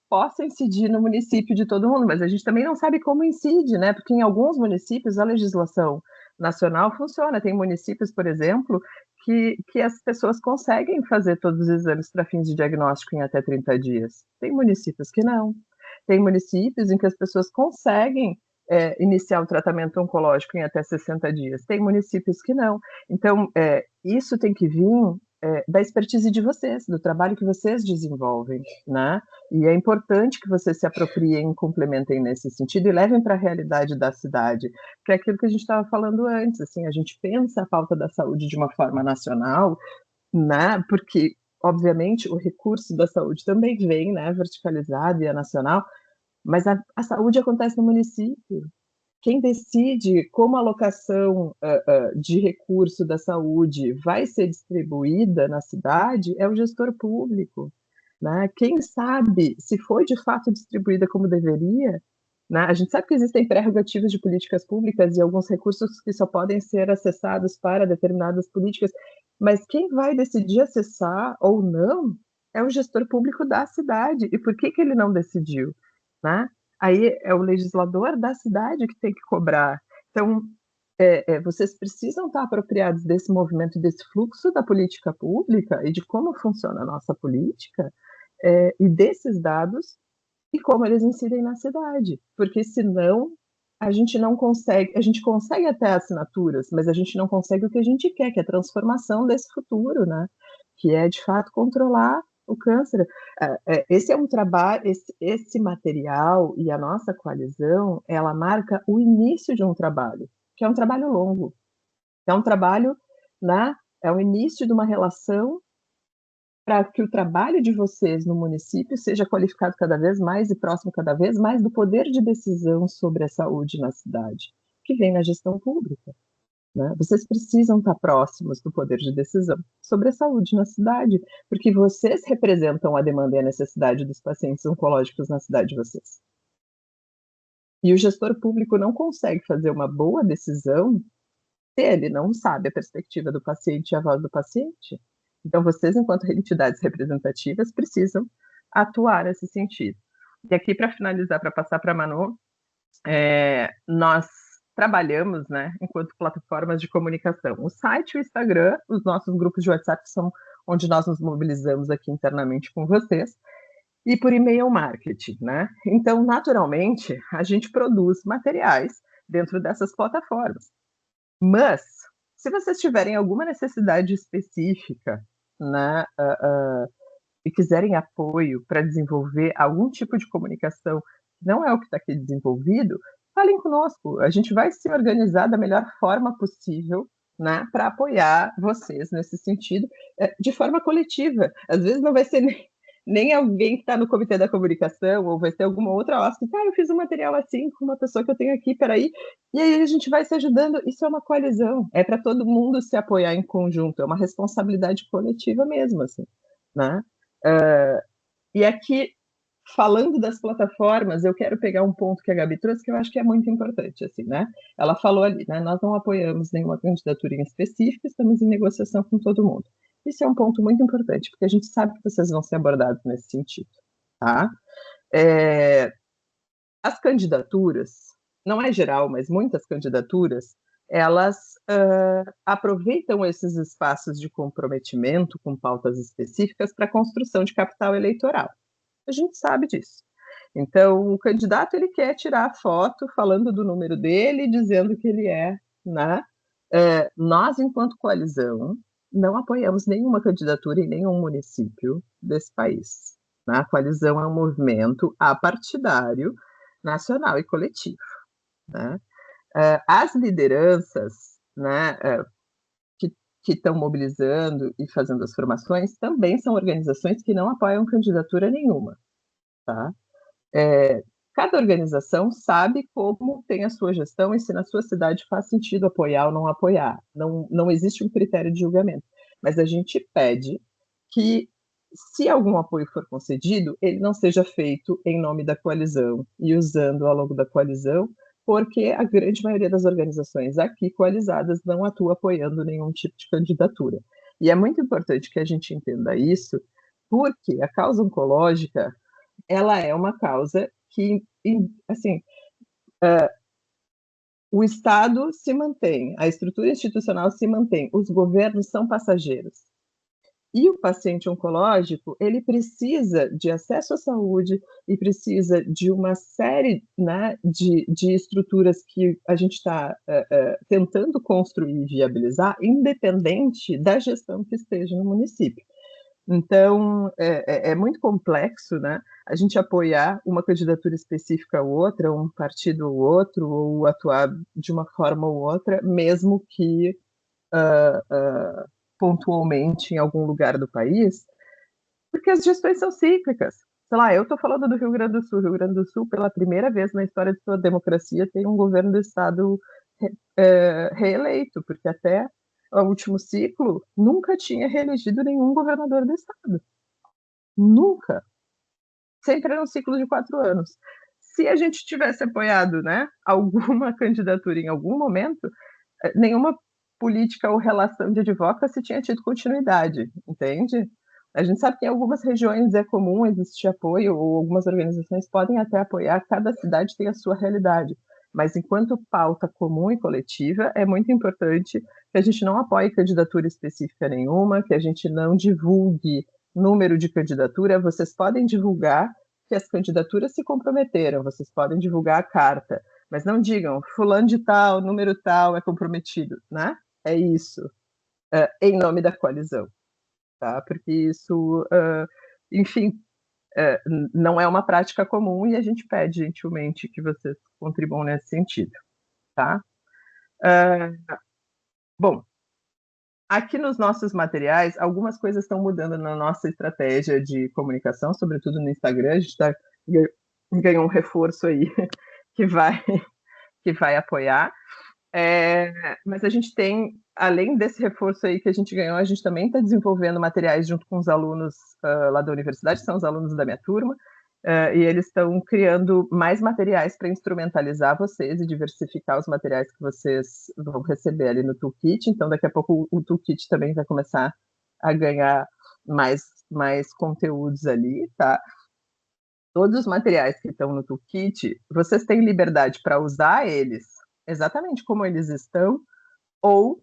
possa incidir no município de todo mundo, mas a gente também não sabe como incide, né? Porque em alguns municípios a legislação nacional funciona. Tem municípios, por exemplo, que as pessoas conseguem fazer todos os exames para fins de diagnóstico em até 30 dias. Tem municípios que não. Tem municípios em que as pessoas conseguem iniciar o tratamento oncológico em até 60 dias. Tem municípios que não. Então, isso tem que vir da expertise de vocês, do trabalho que vocês desenvolvem, né? E é importante que vocês se apropriem, complementem nesse sentido e levem para a realidade da cidade, que é aquilo que a gente estava falando antes, assim, a gente pensa a pauta da saúde de uma forma nacional, né? Porque, obviamente, o recurso da saúde também vem, né, verticalizado e é nacional, mas a saúde acontece no município. Quem decide como a alocação de recurso da saúde vai ser distribuída na cidade é o gestor público, né? Quem sabe se foi de fato distribuída como deveria, né? A gente sabe que existem prerrogativas de políticas públicas e alguns recursos que só podem ser acessados para determinadas políticas, mas quem vai decidir acessar ou não é o gestor público da cidade. E por que ele não decidiu, né? Aí é o legislador da cidade que tem que cobrar. Então, vocês precisam estar apropriados desse movimento, desse fluxo da política pública e de como funciona a nossa política, e desses dados e como eles incidem na cidade, porque senão a gente não consegue, a gente consegue até assinaturas, mas a gente não consegue o que a gente quer, que é a transformação desse futuro, né? Que é de fato controlar o câncer. Esse é um trabalho, esse material e a nossa coalizão, ela marca o início de um trabalho, que é um trabalho longo, é um trabalho, né? É o início de uma relação para que o trabalho de vocês no município seja qualificado cada vez mais e próximo cada vez mais do poder de decisão sobre a saúde na cidade, que vem na gestão pública, né? Vocês precisam estar próximos do poder de decisão sobre a saúde na cidade, porque vocês representam a demanda e a necessidade dos pacientes oncológicos na cidade de vocês. E o gestor público não consegue fazer uma boa decisão se ele não sabe a perspectiva do paciente e a voz do paciente. Então, vocês, enquanto entidades representativas, precisam atuar nesse sentido. E aqui, para finalizar, para passar para a Manu, nós trabalhamos, né, enquanto plataformas de comunicação. O site e o Instagram, os nossos grupos de WhatsApp são onde nós nos mobilizamos aqui internamente com vocês, e por e-mail marketing, né? Então, naturalmente, a gente produz materiais dentro dessas plataformas. Mas, se vocês tiverem alguma necessidade específica, né, e quiserem apoio para desenvolver algum tipo de comunicação que não é o que está aqui desenvolvido, falem conosco. A gente vai se organizar da melhor forma possível, né, para apoiar vocês nesse sentido, de forma coletiva. Às vezes não vai ser nem alguém que está no comitê da comunicação, ou vai ser alguma outra OSC, eu fiz um material assim com uma pessoa que eu tenho aqui, peraí, e aí a gente vai se ajudando. Isso é uma coalizão, é para todo mundo se apoiar em conjunto, é uma responsabilidade coletiva mesmo, assim, né? E aqui, falando das plataformas, eu quero pegar um ponto que a Gabi trouxe, que eu acho que é muito importante, assim, né? Ela falou ali, né? Nós não apoiamos nenhuma candidatura em específico, estamos em negociação com todo mundo. Isso é um ponto muito importante, porque a gente sabe que vocês vão ser abordados nesse sentido, tá? As candidaturas, não é geral, mas muitas candidaturas, elas aproveitam esses espaços de comprometimento com pautas específicas para a construção de capital eleitoral. A gente sabe disso. Então, o candidato ele quer tirar a foto falando do número dele, dizendo que ele é, né? Nós, enquanto coalizão, não apoiamos nenhuma candidatura em nenhum município desse país. Né? A coalizão é um movimento apartidário, nacional e coletivo. Né? As lideranças, né, que estão mobilizando e fazendo as formações também são organizações que não apoiam candidatura nenhuma. Tá? Cada organização sabe como tem a sua gestão e se na sua cidade faz sentido apoiar ou não apoiar. Não existe um critério de julgamento. Mas a gente pede que, se algum apoio for concedido, ele não seja feito em nome da coalizão e usando o logo da coalizão, porque a grande maioria das organizações aqui coalizadas não atua apoiando nenhum tipo de candidatura. E é muito importante que a gente entenda isso, porque a causa oncológica ela é uma causa que, assim, o Estado se mantém, a estrutura institucional se mantém, os governos são passageiros. E o paciente oncológico, ele precisa de acesso à saúde e precisa de uma série, né, de estruturas que a gente está tentando construir e viabilizar, independente da gestão que esteja no município. Então, é muito complexo, né? A gente apoiar uma candidatura específica ou outra, um partido ou outro, ou atuar de uma forma ou outra, mesmo que pontualmente em algum lugar do país, porque as gestões são cíclicas. Sei lá, eu estou falando do Rio Grande do Sul. Rio Grande do Sul, pela primeira vez na história de sua democracia, tem um governo do Estado reeleito, porque até o último ciclo nunca tinha reelegido nenhum governador do Estado. Nunca. Sempre era um ciclo de 4 anos. Se a gente tivesse apoiado, né, alguma candidatura em algum momento, nenhuma política ou relação de advocacy tinha tido continuidade, entende? A gente sabe que em algumas regiões é comum existir apoio, ou algumas organizações podem até apoiar, cada cidade tem a sua realidade. Mas enquanto pauta comum e coletiva, é muito importante que a gente não apoie candidatura específica nenhuma, que a gente não divulgue número de candidatura. Vocês podem divulgar que as candidaturas se comprometeram, vocês podem divulgar a carta, mas não digam fulano de tal, número tal é comprometido, né? É isso, em nome da coalizão, tá? Porque isso, enfim, não é uma prática comum e a gente pede gentilmente que vocês contribuam nesse sentido, tá? Bom, aqui nos nossos materiais, algumas coisas estão mudando na nossa estratégia de comunicação, sobretudo no Instagram. A gente ganhou um reforço aí que vai apoiar. Mas a gente tem, além desse reforço aí que a gente ganhou, a gente também está desenvolvendo materiais junto com os alunos lá da universidade, são os alunos da minha turma, e eles estão criando mais materiais para instrumentalizar vocês e diversificar os materiais que vocês vão receber ali no Toolkit. Então, daqui a pouco o Toolkit também vai começar a ganhar mais conteúdos ali, tá? Todos os materiais que estão no Toolkit, vocês têm liberdade para usar eles exatamente como eles estão, ou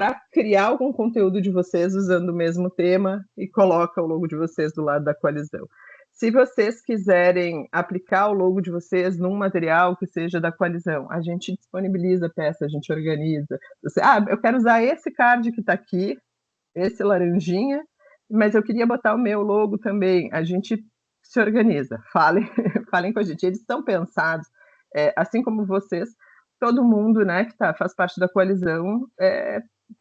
para criar algum conteúdo de vocês usando o mesmo tema e coloca o logo de vocês do lado da coalizão. Se vocês quiserem aplicar o logo de vocês num material que seja da coalizão, a gente disponibiliza a peça, a gente organiza. Eu quero usar esse card que está aqui, esse laranjinha, mas eu queria botar o meu logo também. A gente se organiza, falem com a gente. Eles estão pensados, assim como vocês, todo mundo, né, que faz parte da coalizão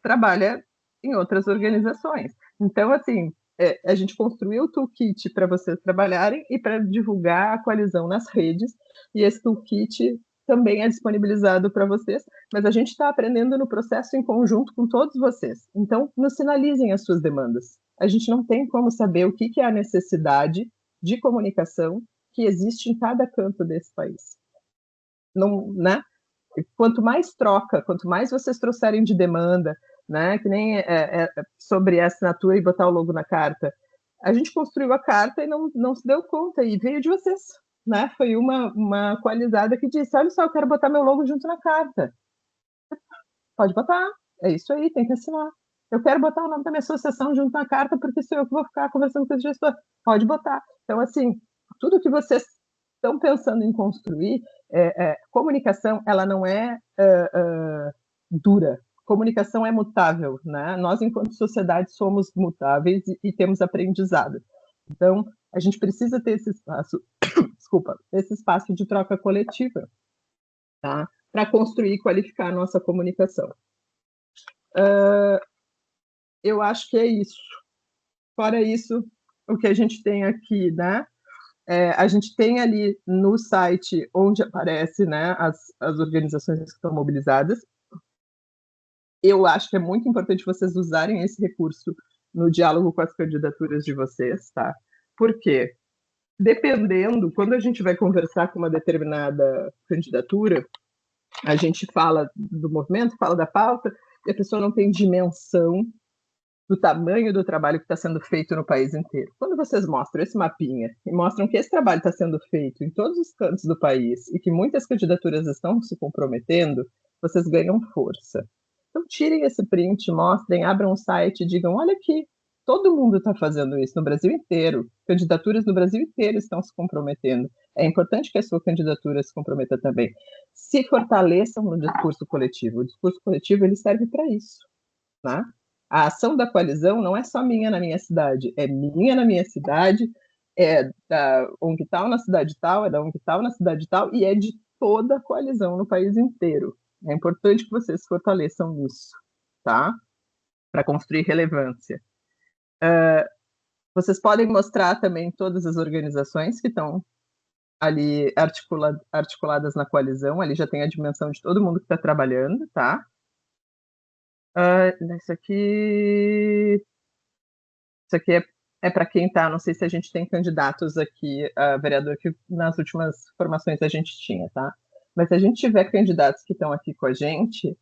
trabalha em outras organizações. Então, assim, a gente construiu o toolkit para vocês trabalharem e para divulgar a coalizão nas redes, e esse toolkit também é disponibilizado para vocês, mas a gente está aprendendo no processo em conjunto com todos vocês. Então, nos sinalizem as suas demandas. A gente não tem como saber o que é a necessidade de comunicação que existe em cada canto desse país. Não, né? Quanto mais troca, quanto mais vocês trouxerem de demanda, né, que nem sobre a assinatura e botar o logo na carta. A gente construiu a carta e não se deu conta, e veio de vocês. Né? Foi uma coalizada que disse, olha só, eu quero botar meu logo junto na carta. Pode botar, é isso aí, tem que assinar. Eu quero botar o nome da minha associação junto na carta, porque sou eu que vou ficar conversando com os gestores. Pode botar. Então, assim, tudo que vocês estão pensando em construir, comunicação, ela não é dura. Comunicação é mutável, né? Nós, enquanto sociedade, somos mutáveis e temos aprendizado. Então, a gente precisa ter esse espaço, esse espaço de troca coletiva, tá? Para construir e qualificar a nossa comunicação. Eu acho que é isso. Fora isso, o que a gente tem aqui, né? A gente tem ali no site onde aparece, né, as organizações que estão mobilizadas. Eu acho que é muito importante vocês usarem esse recurso no diálogo com as candidaturas de vocês, tá? Por quê? Dependendo, quando a gente vai conversar com uma determinada candidatura, a gente fala do movimento, fala da pauta, e a pessoa não tem dimensão do tamanho do trabalho que está sendo feito no país inteiro. Quando vocês mostram esse mapinha e mostram que esse trabalho está sendo feito em todos os cantos do país e que muitas candidaturas estão se comprometendo, vocês ganham força. Então, tirem esse print, mostrem, abram um site e digam, olha aqui, todo mundo está fazendo isso no Brasil inteiro. Candidaturas no Brasil inteiro estão se comprometendo. É importante que a sua candidatura se comprometa também. Se fortaleçam no discurso coletivo. O discurso coletivo ele serve para isso, né? A ação da coalizão não é só minha na minha cidade, é minha na minha cidade, é da ONG tal na cidade tal, é da ONG tal na cidade tal, e é de toda a coalizão no país inteiro. É importante que vocês fortaleçam isso, tá? Para construir relevância. Vocês podem mostrar também todas as organizações que estão ali articuladas na coalizão, ali já tem a dimensão de todo mundo que está trabalhando, tá? Isso aqui é para quem está, não sei se a gente tem candidatos aqui, vereador, que nas últimas formações a gente tinha, tá? Mas se a gente tiver candidatos que estão aqui com a gente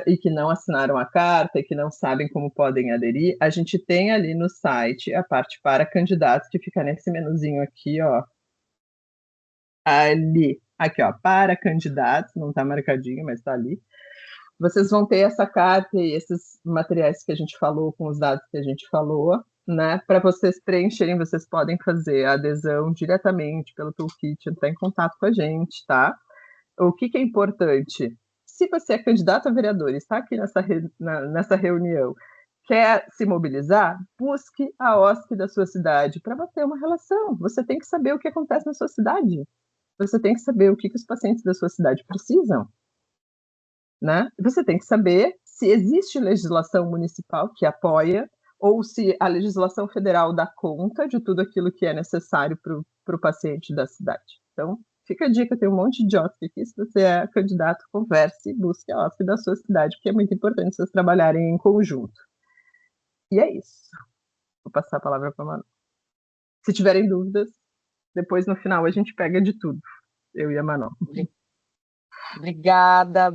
e que não assinaram a carta e que não sabem como podem aderir, a gente tem ali no site a parte para candidatos, que fica nesse menuzinho aqui, ó. Ali, aqui, ó, para candidatos, não está marcadinho, mas está ali. Vocês vão ter essa carta e esses materiais que a gente falou, com os dados que a gente falou, né? Para vocês preencherem, vocês podem fazer a adesão diretamente pelo toolkit, entrar em contato com a gente, tá? O que é importante? Se você é candidato a vereador e está aqui nessa reunião, quer se mobilizar, busque a OSC da sua cidade para manter uma relação. Você tem que saber o que acontece na sua cidade. Você tem que saber o que os pacientes da sua cidade precisam. Né? Você tem que saber se existe legislação municipal que apoia ou se a legislação federal dá conta de tudo aquilo que é necessário para o paciente da cidade. Então, fica a dica, tem um monte de OSC aqui, se você é candidato, converse e busque a OSC da sua cidade, porque é muito importante vocês trabalharem em conjunto. E é isso. Vou passar a palavra para a Manu. Se tiverem dúvidas, depois no final a gente pega de tudo, eu e a Manu. Obrigada,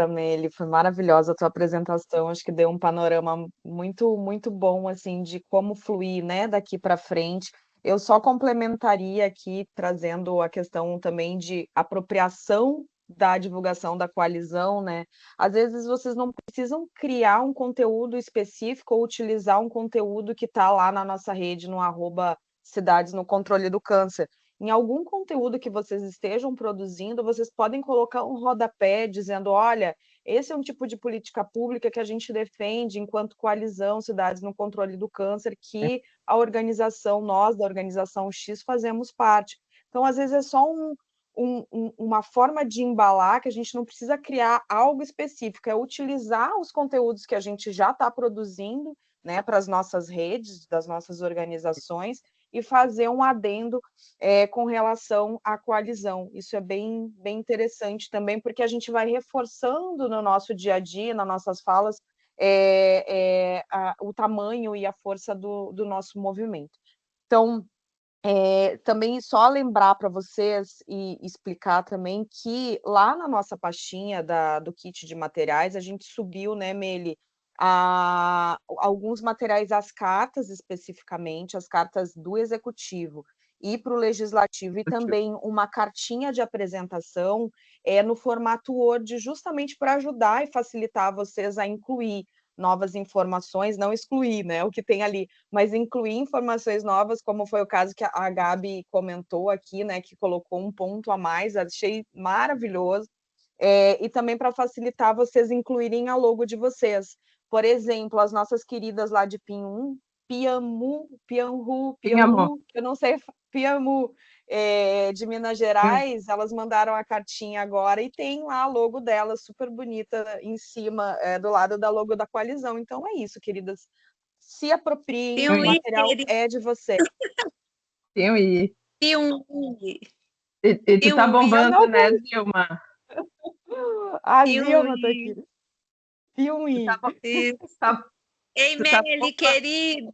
Meli. Foi maravilhosa a tua apresentação. Acho que deu um panorama muito, muito bom, assim, de como fluir, né, daqui para frente. Eu só complementaria aqui, trazendo a questão também de apropriação da divulgação da coalizão, né? Às vezes vocês não precisam criar um conteúdo específico ou utilizar um conteúdo que está lá na nossa rede, no @cidades no controle do câncer. Em algum conteúdo que vocês estejam produzindo, vocês podem colocar um rodapé dizendo: olha, esse é um tipo de política pública que a gente defende enquanto coalizão Cidades no Controle do Câncer, que a organização, nós da organização X, fazemos parte. Então, às vezes, é só uma forma de embalar que a gente não precisa criar algo específico, é utilizar os conteúdos que a gente já está produzindo, né, para as nossas redes, das nossas organizações, e fazer um adendo com relação à coalizão. Isso é bem interessante também, porque a gente vai reforçando no nosso dia a dia, nas nossas falas, o tamanho e a força do nosso movimento. Então, também só lembrar para vocês e explicar também que lá na nossa pastinha do kit de materiais, a gente subiu, né, Meli, alguns materiais, as cartas especificamente, as cartas do Executivo e para o Legislativo, e também uma cartinha de apresentação no formato Word, justamente para ajudar e facilitar vocês a incluir novas informações, não excluir, né, o que tem ali, mas incluir informações novas, como foi o caso que a Gabi comentou aqui, né, que colocou um ponto a mais, achei maravilhoso, e também para facilitar vocês incluírem a logo de vocês. Por exemplo, as nossas queridas lá de Piambu, eu não sei, Piambu, de Minas Gerais, elas mandaram a cartinha agora e tem lá a logo dela, super bonita, em cima, do lado da logo da coalizão. Então é isso, queridas. Se apropriem, o material é de vocês. E tu tá Não, bombando, né, Zilma? A Zilma tá aqui. Ei, Meli, querida!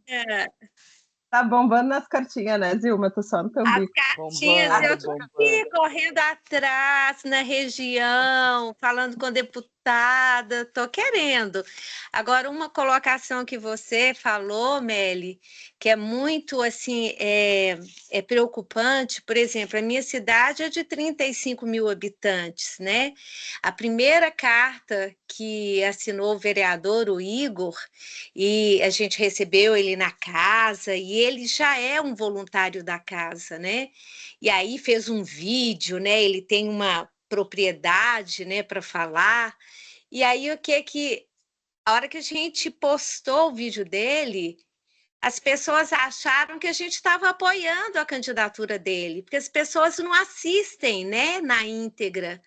Tá bombando nas cartinhas, né, Zilma? Tô só no teu bico. As cartinhas, eu tô aqui correndo atrás na região, falando com deputada, tô querendo. Agora, uma colocação que você falou, Meli, que é muito, assim, é preocupante. Por exemplo, a minha cidade é de 35 mil habitantes, né? A primeira carta que assinou o vereador, o Igor, e a gente recebeu ele na casa, e ele já é um voluntário da casa, né? E aí fez um vídeo, né? Ele tem uma propriedade, né, para falar. E aí o que a hora que a gente postou o vídeo dele, as pessoas acharam que a gente estava apoiando a candidatura dele, porque as pessoas não assistem, né, na íntegra.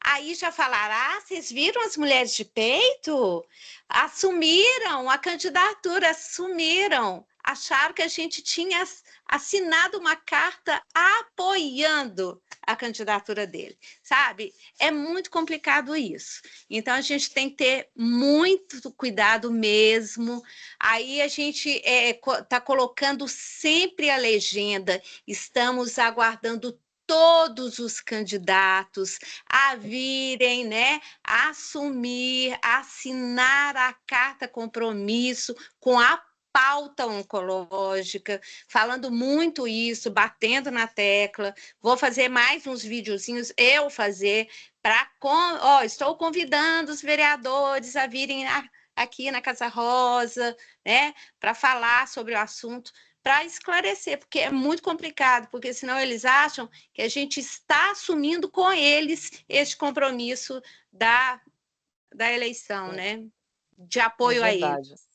Aí já falaram: ah, vocês viram as mulheres de peito? Assumiram a candidatura, assumiram. Acharam que a gente tinha assinado uma carta apoiando a candidatura dele, sabe? É muito complicado isso. Então, a gente tem que ter muito cuidado mesmo. Aí a gente está colocando sempre a legenda, estamos aguardando todos os candidatos a virem, né, assumir, assinar a carta compromisso com a pauta oncológica, falando muito isso, batendo na tecla. Vou fazer mais uns videozinhos, estou convidando os vereadores a virem aqui na Casa Rosa, né, para falar sobre o assunto, para esclarecer, porque é muito complicado, porque senão eles acham que a gente está assumindo com eles este compromisso da eleição, né? De apoio a eles.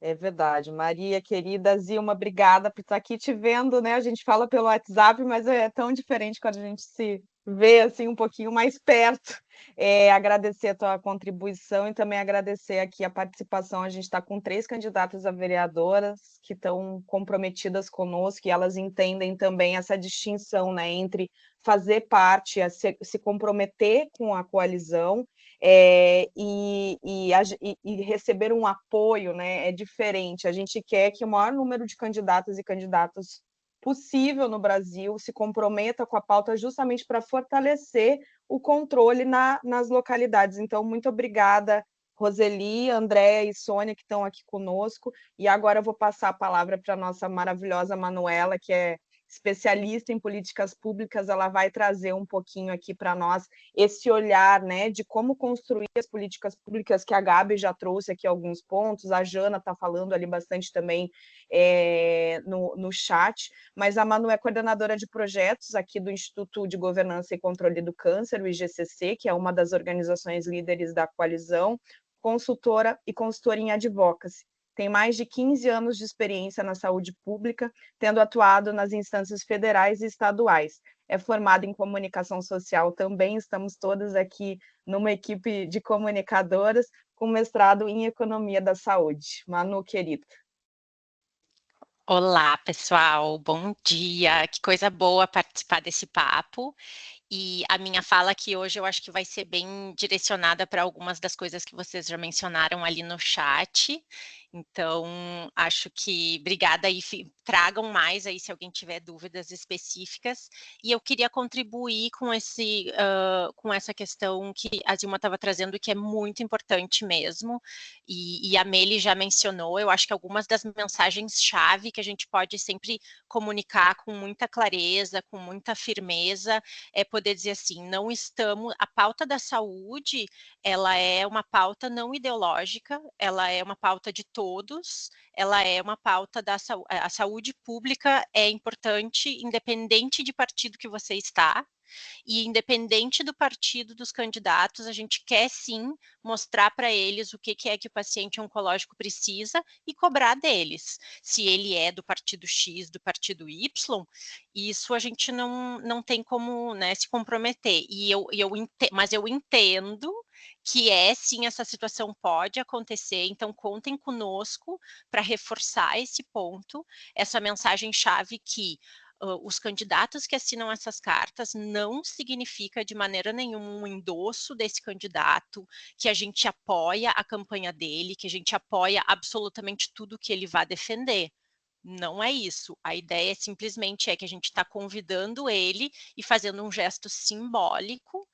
É verdade. Maria, querida Zilma, obrigada por estar aqui te vendo, né? A gente fala pelo WhatsApp, mas é tão diferente quando a gente se vê assim um pouquinho mais perto. Agradecer a tua contribuição e também agradecer aqui a participação. A gente está com 3 candidatas a vereadoras que estão comprometidas conosco e elas entendem também essa distinção, né, entre fazer parte, se comprometer com a coalizão e receber um apoio, né, é diferente. A gente quer que o maior número de candidatas e candidatos possível no Brasil se comprometa com a pauta justamente para fortalecer o controle nas localidades. Então, muito obrigada, Roseli, Andréa e Sônia, que estão aqui conosco. E agora eu vou passar a palavra para a nossa maravilhosa Manuela, que é especialista em políticas públicas, ela vai trazer um pouquinho aqui para nós esse olhar, né, de como construir as políticas públicas, que a Gabi já trouxe aqui alguns pontos, a Jana está falando ali bastante também no chat, mas a Manu é coordenadora de projetos aqui do Instituto de Governança e Controle do Câncer, o IGCC, que é uma das organizações líderes da coalizão, consultora e consultora em advocacy. Tem mais de 15 anos de experiência na saúde pública, tendo atuado nas instâncias federais e estaduais. É formada em comunicação social também, estamos todas aqui numa equipe de comunicadoras com mestrado em economia da saúde. Manu, querida. Olá, pessoal, bom dia, que coisa boa participar desse papo. E a minha fala aqui hoje eu acho que vai ser bem direcionada para algumas das coisas que vocês já mencionaram ali no chat. Então, acho que obrigada aí, tragam mais aí se alguém tiver dúvidas específicas. E eu queria contribuir com com essa questão que a Dilma estava trazendo, que é muito importante mesmo. E a Meli já mencionou, eu acho que algumas das mensagens-chave que a gente pode sempre comunicar com muita clareza, com muita firmeza, é poder dizer assim, não estamos, a pauta da saúde, ela é uma pauta não ideológica, ela é uma pauta de todos, ela é uma pauta da saúde, a saúde pública é importante, independente de partido que você está, e independente do partido dos candidatos, a gente quer sim mostrar para eles o que é que o paciente oncológico precisa e cobrar deles. Se ele é do partido X, do partido Y, isso a gente não tem como, né, se comprometer. Mas eu entendo que sim, essa situação pode acontecer, então contem conosco para reforçar esse ponto, essa mensagem-chave que os candidatos que assinam essas cartas não significa de maneira nenhuma um endosso desse candidato, que a gente apoia a campanha dele, que a gente apoia absolutamente tudo que ele vai defender. Não é isso. A ideia simplesmente que a gente está convidando ele e fazendo um gesto simbólico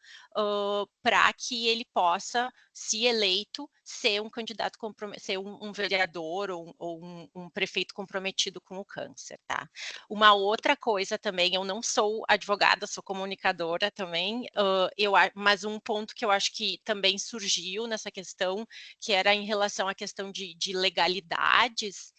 para que ele possa, se eleito, ser um candidato, ser um vereador ou um prefeito comprometido com o câncer, tá? Uma outra coisa também, eu não sou advogada, sou comunicadora também, mas um ponto que eu acho que também surgiu nessa questão, que era em relação à questão de legalidades.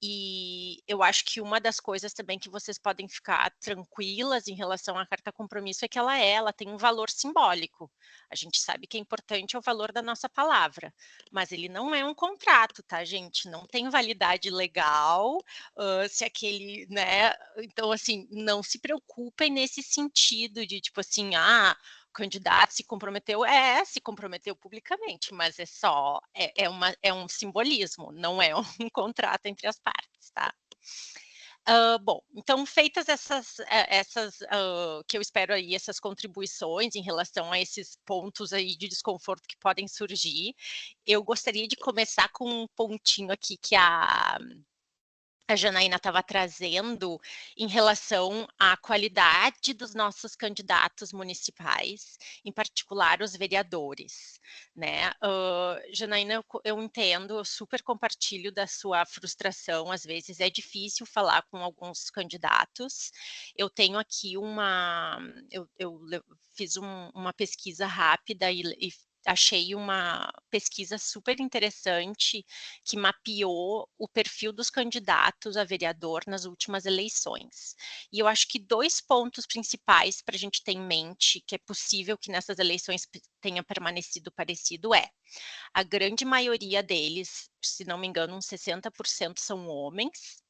E eu acho que uma das coisas também que vocês podem ficar tranquilas em relação à carta compromisso é que ela tem um valor simbólico. A gente sabe que é importante o valor da nossa palavra, mas ele não é um contrato, tá, gente? Não tem validade legal, se aquele, né? Então, assim, não se preocupem nesse sentido de, tipo assim, o candidato se comprometeu publicamente, mas é um simbolismo, não é um contrato entre as partes, tá? Bom, então feitas essas que eu espero aí, essas contribuições em relação a esses pontos aí de desconforto que podem surgir, eu gostaria de começar com um pontinho aqui que a Janaína estava trazendo em relação à qualidade dos nossos candidatos municipais, em particular os vereadores, né? Janaína, eu entendo, eu super compartilho da sua frustração, às vezes é difícil falar com alguns candidatos. Eu tenho aqui eu fiz uma pesquisa rápida e achei uma pesquisa super interessante que mapeou o perfil dos candidatos a vereador nas últimas eleições. E eu acho que 2 pontos principais para a gente ter em mente, que é possível que nessas eleições tenha permanecido parecido, a grande maioria deles, se não me engano, uns 60% são homens.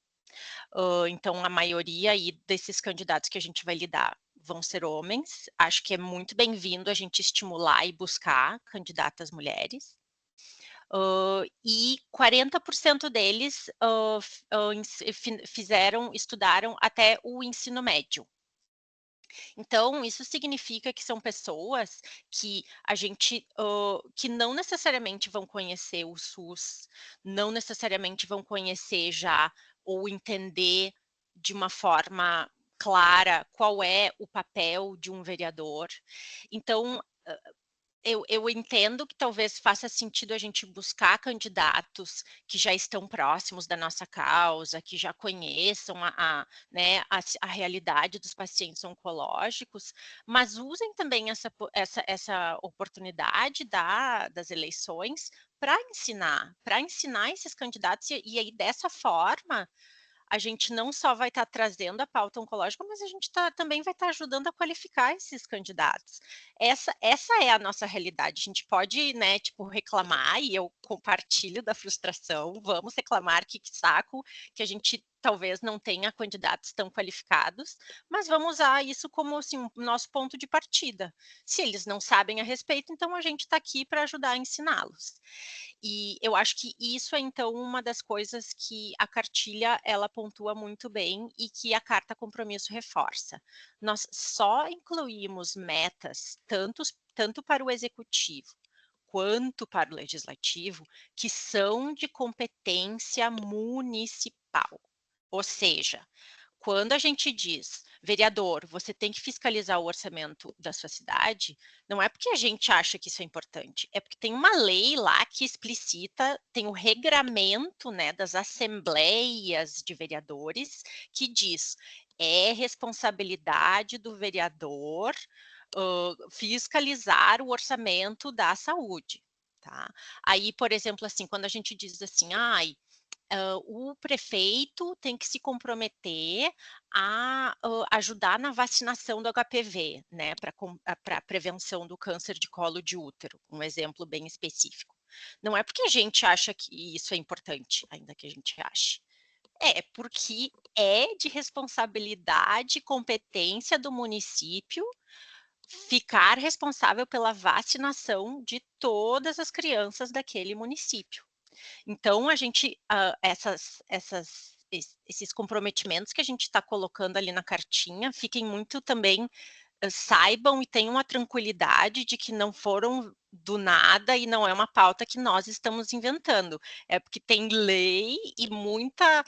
Então, a maioria aí desses candidatos que a gente vai lidar vão ser homens. Acho que é muito bem-vindo a gente estimular e buscar candidatas mulheres. E 40% deles estudaram até o ensino médio. Então, isso significa que são pessoas que que não necessariamente vão conhecer o SUS, não necessariamente vão conhecer já ou entender de uma forma clara qual é o papel de um vereador. Então, eu entendo que talvez faça sentido a gente buscar candidatos que já estão próximos da nossa causa, que já conheçam né, a realidade dos pacientes oncológicos, mas usem também essa oportunidade das eleições para ensinar esses candidatos, e aí dessa forma a gente não só vai estar trazendo a pauta oncológica, mas a gente também vai estar ajudando a qualificar esses candidatos. Essa é a nossa realidade. A gente pode, né, tipo, reclamar, e eu compartilho da frustração, vamos reclamar que saco, que a gente talvez não tenha candidatos tão qualificados, mas vamos usar isso como assim, o nosso ponto de partida. Se eles não sabem a respeito, então a gente está aqui para ajudar a ensiná-los. E eu acho que isso é, então, uma das coisas que a cartilha ela pontua muito bem e que a carta compromisso reforça. Nós só incluímos metas tanto para o executivo quanto para o legislativo que são de competência municipal. Ou seja, quando a gente diz, vereador, você tem que fiscalizar o orçamento da sua cidade, não é porque a gente acha que isso é importante, é porque tem uma lei lá que explicita, tem o regramento, né, das assembleias de vereadores, que diz, é responsabilidade do vereador fiscalizar o orçamento da saúde, tá? Aí, por exemplo, assim, quando a gente diz assim, ai, o prefeito tem que se comprometer a ajudar na vacinação do HPV, né, para a prevenção do câncer de colo de útero, um exemplo bem específico. Não é porque a gente acha que isso é importante, ainda que a gente ache. É porque é de responsabilidade e competência do município ficar responsável pela vacinação de todas as crianças daquele município. Então, a gente, esses comprometimentos que a gente está colocando ali na cartinha, fiquem muito também, saibam e tenham a tranquilidade de que não foram do nada e não é uma pauta que nós estamos inventando. É porque tem lei e muita,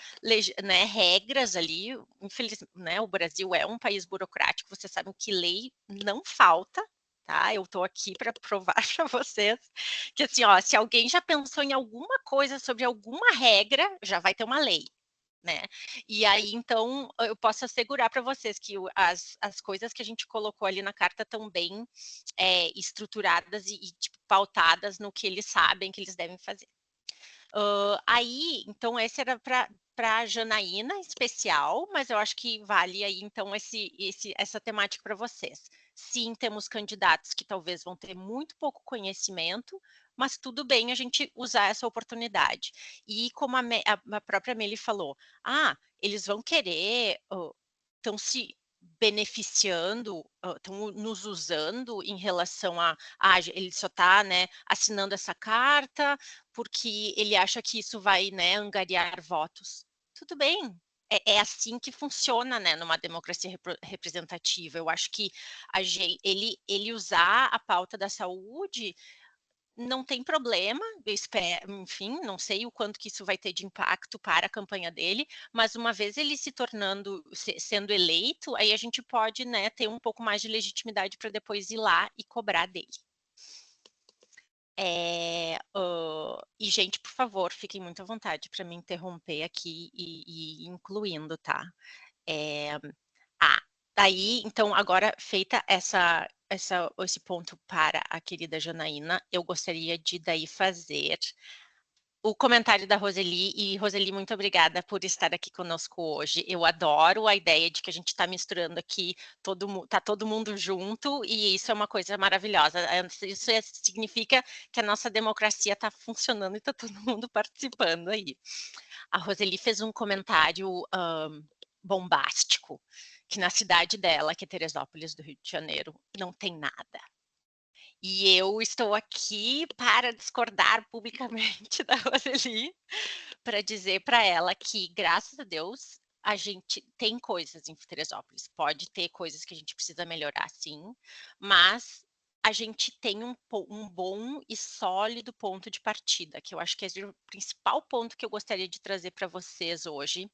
né, regras ali. Infelizmente, né, o Brasil é um país burocrático, vocês sabem que lei não falta. Tá? Eu estou aqui para provar para vocês que assim, ó, se alguém já pensou em alguma coisa sobre alguma regra, já vai ter uma lei, né? E aí, então, eu posso assegurar para vocês que as coisas que a gente colocou ali na carta estão bem estruturadas e tipo, pautadas no que eles sabem que eles devem fazer. Aí, então, esse era para a Janaína especial, mas eu acho que vale aí, então, essa temática para vocês. Sim, temos candidatos que talvez vão ter muito pouco conhecimento, mas tudo bem a gente usar essa oportunidade. E como a própria Meli falou, eles vão querer, estão se beneficiando, estão nos usando em relação ele só está, né, assinando essa carta, porque ele acha que isso vai, né, angariar votos. Tudo bem, é assim que funciona, né, numa democracia representativa. Eu acho que ele usar a pauta da saúde não tem problema, enfim, não sei o quanto que isso vai ter de impacto para a campanha dele, mas uma vez ele se tornando, sendo eleito, aí a gente pode, né, ter um pouco mais de legitimidade para depois ir lá e cobrar dele. E, gente, por favor, fiquem muito à vontade para me interromper aqui e incluindo, tá? Daí, então, agora feita esse ponto para a querida Janaína, eu gostaria de daí fazer o comentário da Roseli. E, Roseli, muito obrigada por estar aqui conosco hoje. Eu adoro a ideia de que a gente está misturando aqui, tá todo mundo junto, e isso é uma coisa maravilhosa. Isso significa que a nossa democracia está funcionando e está todo mundo participando aí. A Roseli fez um comentário bombástico, que na cidade dela, que é Teresópolis do Rio de Janeiro, não tem nada. E eu estou aqui para discordar publicamente da Roseli, para dizer para ela que, graças a Deus, a gente tem coisas em Teresópolis. Pode ter coisas que a gente precisa melhorar, sim, mas a gente tem um bom e sólido ponto de partida, que eu acho que é o principal ponto que eu gostaria de trazer para vocês hoje,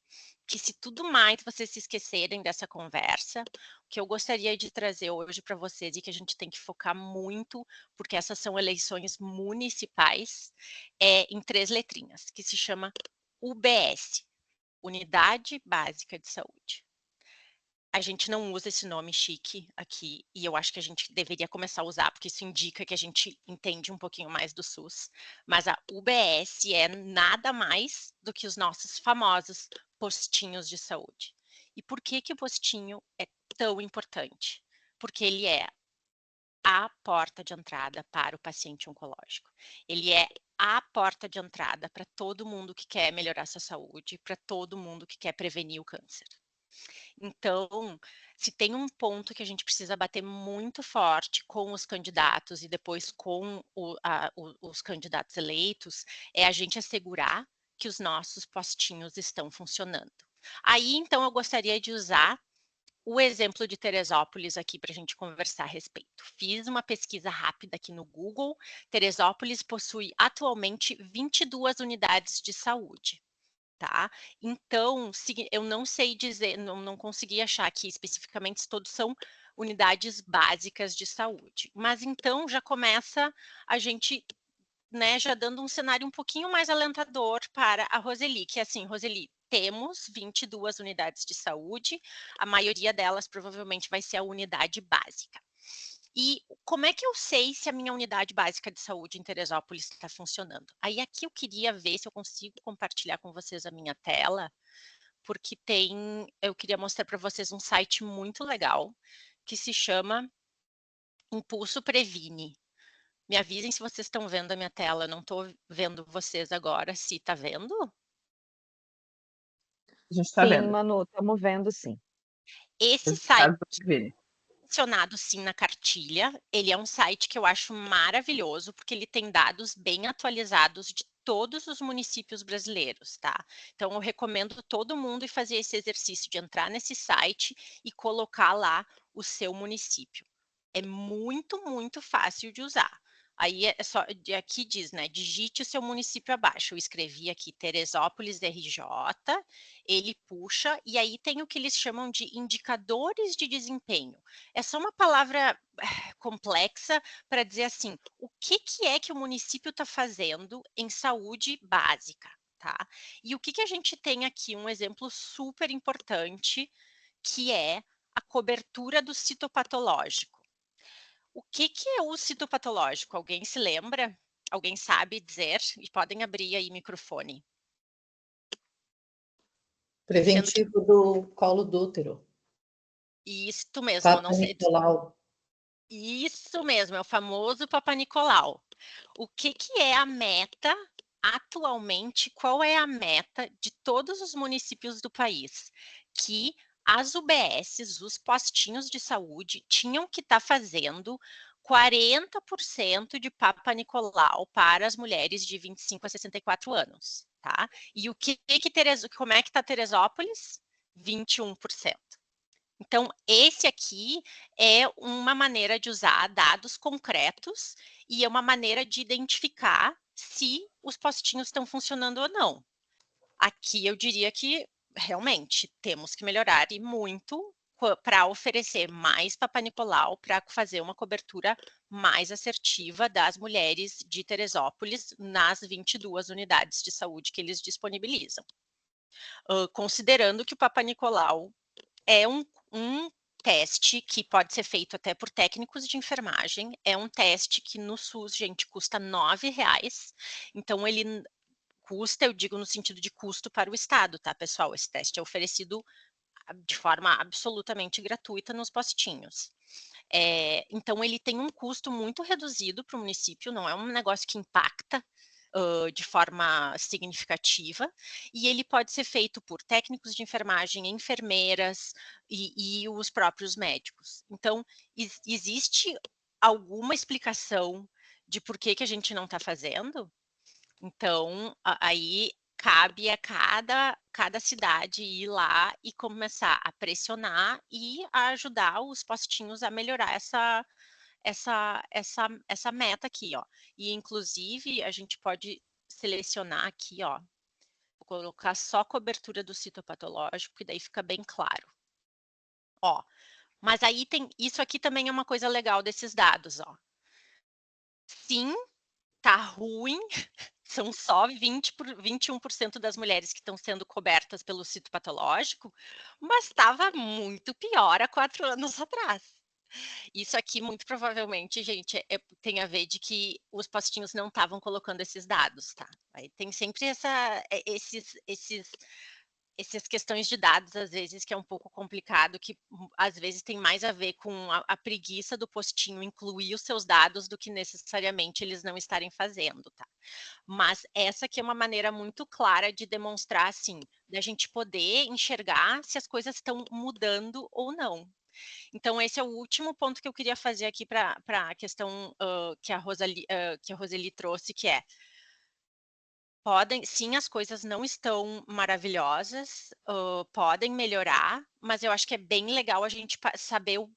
que se tudo mais vocês se esquecerem dessa conversa, o que eu gostaria de trazer hoje para vocês e que a gente tem que focar muito, porque essas são eleições municipais, é em 3 letrinhas, que se chama UBS, Unidade Básica de Saúde. A gente não usa esse nome chique aqui, e eu acho que a gente deveria começar a usar, porque isso indica que a gente entende um pouquinho mais do SUS. Mas a UBS é nada mais do que os nossos famosos postinhos de saúde. E por que que o postinho é tão importante? Porque ele é a porta de entrada para o paciente oncológico. Ele é a porta de entrada para todo mundo que quer melhorar sua saúde, para todo mundo que quer prevenir o câncer. Então, se tem um ponto que a gente precisa bater muito forte com os candidatos e depois com os candidatos eleitos, é a gente assegurar que os nossos postinhos estão funcionando. Aí, então, eu gostaria de usar o exemplo de Teresópolis aqui para a gente conversar a respeito. Fiz uma pesquisa rápida aqui no Google. Teresópolis possui atualmente 22 unidades de saúde. Tá? Então, eu não sei dizer, não consegui achar aqui especificamente se todos são unidades básicas de saúde. Mas então já começa a gente, né, já dando um cenário um pouquinho mais alentador para a Roseli, que é assim, Roseli, temos 22 unidades de saúde, a maioria delas provavelmente vai ser a unidade básica. E como é que eu sei se a minha unidade básica de saúde em Teresópolis está funcionando? Aí aqui eu queria ver se eu consigo compartilhar com vocês a minha tela, porque eu queria mostrar para vocês um site muito legal, que se chama Impulso Previne. Me avisem se vocês estão vendo a minha tela, eu não estou vendo vocês agora, se está vendo? A gente está Sim, vendo. Manu, estamos vendo sim. Esse site mencionado sim na cartilha, ele é um site que eu acho maravilhoso, porque ele tem dados bem atualizados de todos os municípios brasileiros, tá? Então eu recomendo todo mundo ir fazer esse exercício de entrar nesse site e colocar lá o seu município. É muito, muito fácil de usar. Aí aqui diz, né, digite o seu município abaixo. Eu escrevi aqui Teresópolis RJ, ele puxa, e aí tem o que eles chamam de indicadores de desempenho. É só uma palavra complexa para dizer assim, o que é que o município está fazendo em saúde básica, tá? E o que a gente tem aqui, um exemplo super importante, que é a cobertura do citopatológico. O que é o citopatológico? Alguém se lembra? Alguém sabe dizer? E podem abrir aí o microfone. Preventivo do colo do útero. Isso mesmo, Papa não sei. Nicolau. Isso mesmo, é o famoso Papa Nicolau. O que é a meta atualmente? Qual é a meta de todos os municípios do país? Que as UBSs, os postinhos de saúde, tinham que estar fazendo 40% de Papa Nicolau para as mulheres de 25 a 64 anos, tá? E como é que está Teresópolis? 21%. Então, esse aqui é uma maneira de usar dados concretos e é uma maneira de identificar se os postinhos estão funcionando ou não. Aqui eu diria que realmente temos que melhorar e muito para oferecer mais Papa Nicolau, para fazer uma cobertura mais assertiva das mulheres de Teresópolis nas 22 unidades de saúde que eles disponibilizam. Considerando que o Papa Nicolau é um teste que pode ser feito até por técnicos de enfermagem, é um teste que no SUS, gente, custa R$9, então ele custa, eu digo no sentido de custo para o Estado, tá, pessoal? Esse teste é oferecido de forma absolutamente gratuita nos postinhos. Então, ele tem um custo muito reduzido para o município, não é um negócio que impacta de forma significativa, e ele pode ser feito por técnicos de enfermagem, enfermeiras e os próprios médicos. Então, existe alguma explicação de por que a gente não está fazendo? Então, aí cabe a cada cidade ir lá e começar a pressionar e a ajudar os postinhos a melhorar essa meta aqui, ó. E, inclusive, a gente pode selecionar aqui, ó, vou colocar só cobertura do citopatológico, que daí fica bem claro. Ó, mas aí tem, isso aqui também é uma coisa legal desses dados, ó. Sim, tá ruim, são só 21% das mulheres que estão sendo cobertas pelo citopatológico, mas estava muito pior há 4 anos atrás. Isso aqui, muito provavelmente, gente, tem a ver de que os postinhos não estavam colocando esses dados, tá? Aí tem sempre essas questões de dados, às vezes, que é um pouco complicado, que às vezes tem mais a ver com a preguiça do postinho incluir os seus dados do que necessariamente eles não estarem fazendo, tá? Mas essa aqui é uma maneira muito clara de demonstrar, assim, da gente poder enxergar se as coisas estão mudando ou não. Então, esse é o último ponto que eu queria fazer aqui para a questão que a Roseli trouxe, que é sim, as coisas não estão maravilhosas, podem melhorar, mas eu acho que é bem legal a gente saber o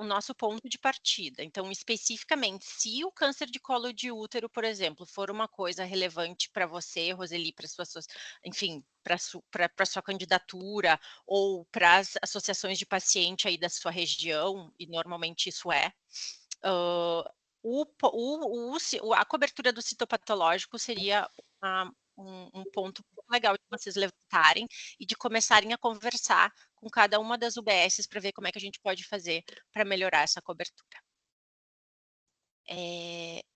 nosso ponto de partida. Então, especificamente, se o câncer de colo de útero, por exemplo, for uma coisa relevante para você, Roseli, para enfim, para sua candidatura ou para as associações de paciente aí da sua região, e normalmente isso é, a cobertura do citopatológico seria um ponto legal de vocês levantarem e de começarem a conversar com cada uma das UBSs para ver como é que a gente pode fazer para melhorar essa cobertura.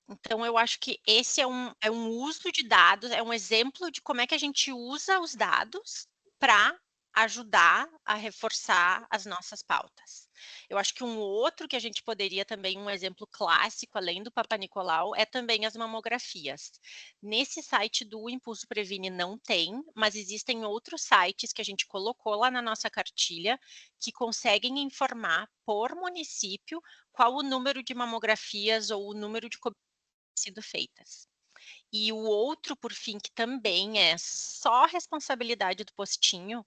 Então, eu acho que esse é um uso de dados, é um exemplo de como é que a gente usa os dados para ajudar a reforçar as nossas pautas. Eu acho que um outro que a gente poderia também, um exemplo clássico, além do Papa Nicolau, é também as mamografias. Nesse site do Impulso Previne não tem, mas existem outros sites que a gente colocou lá na nossa cartilha que conseguem informar por município qual o número de mamografias ou o número de coberturas sido feitas. E o outro, por fim, que também é só responsabilidade do postinho,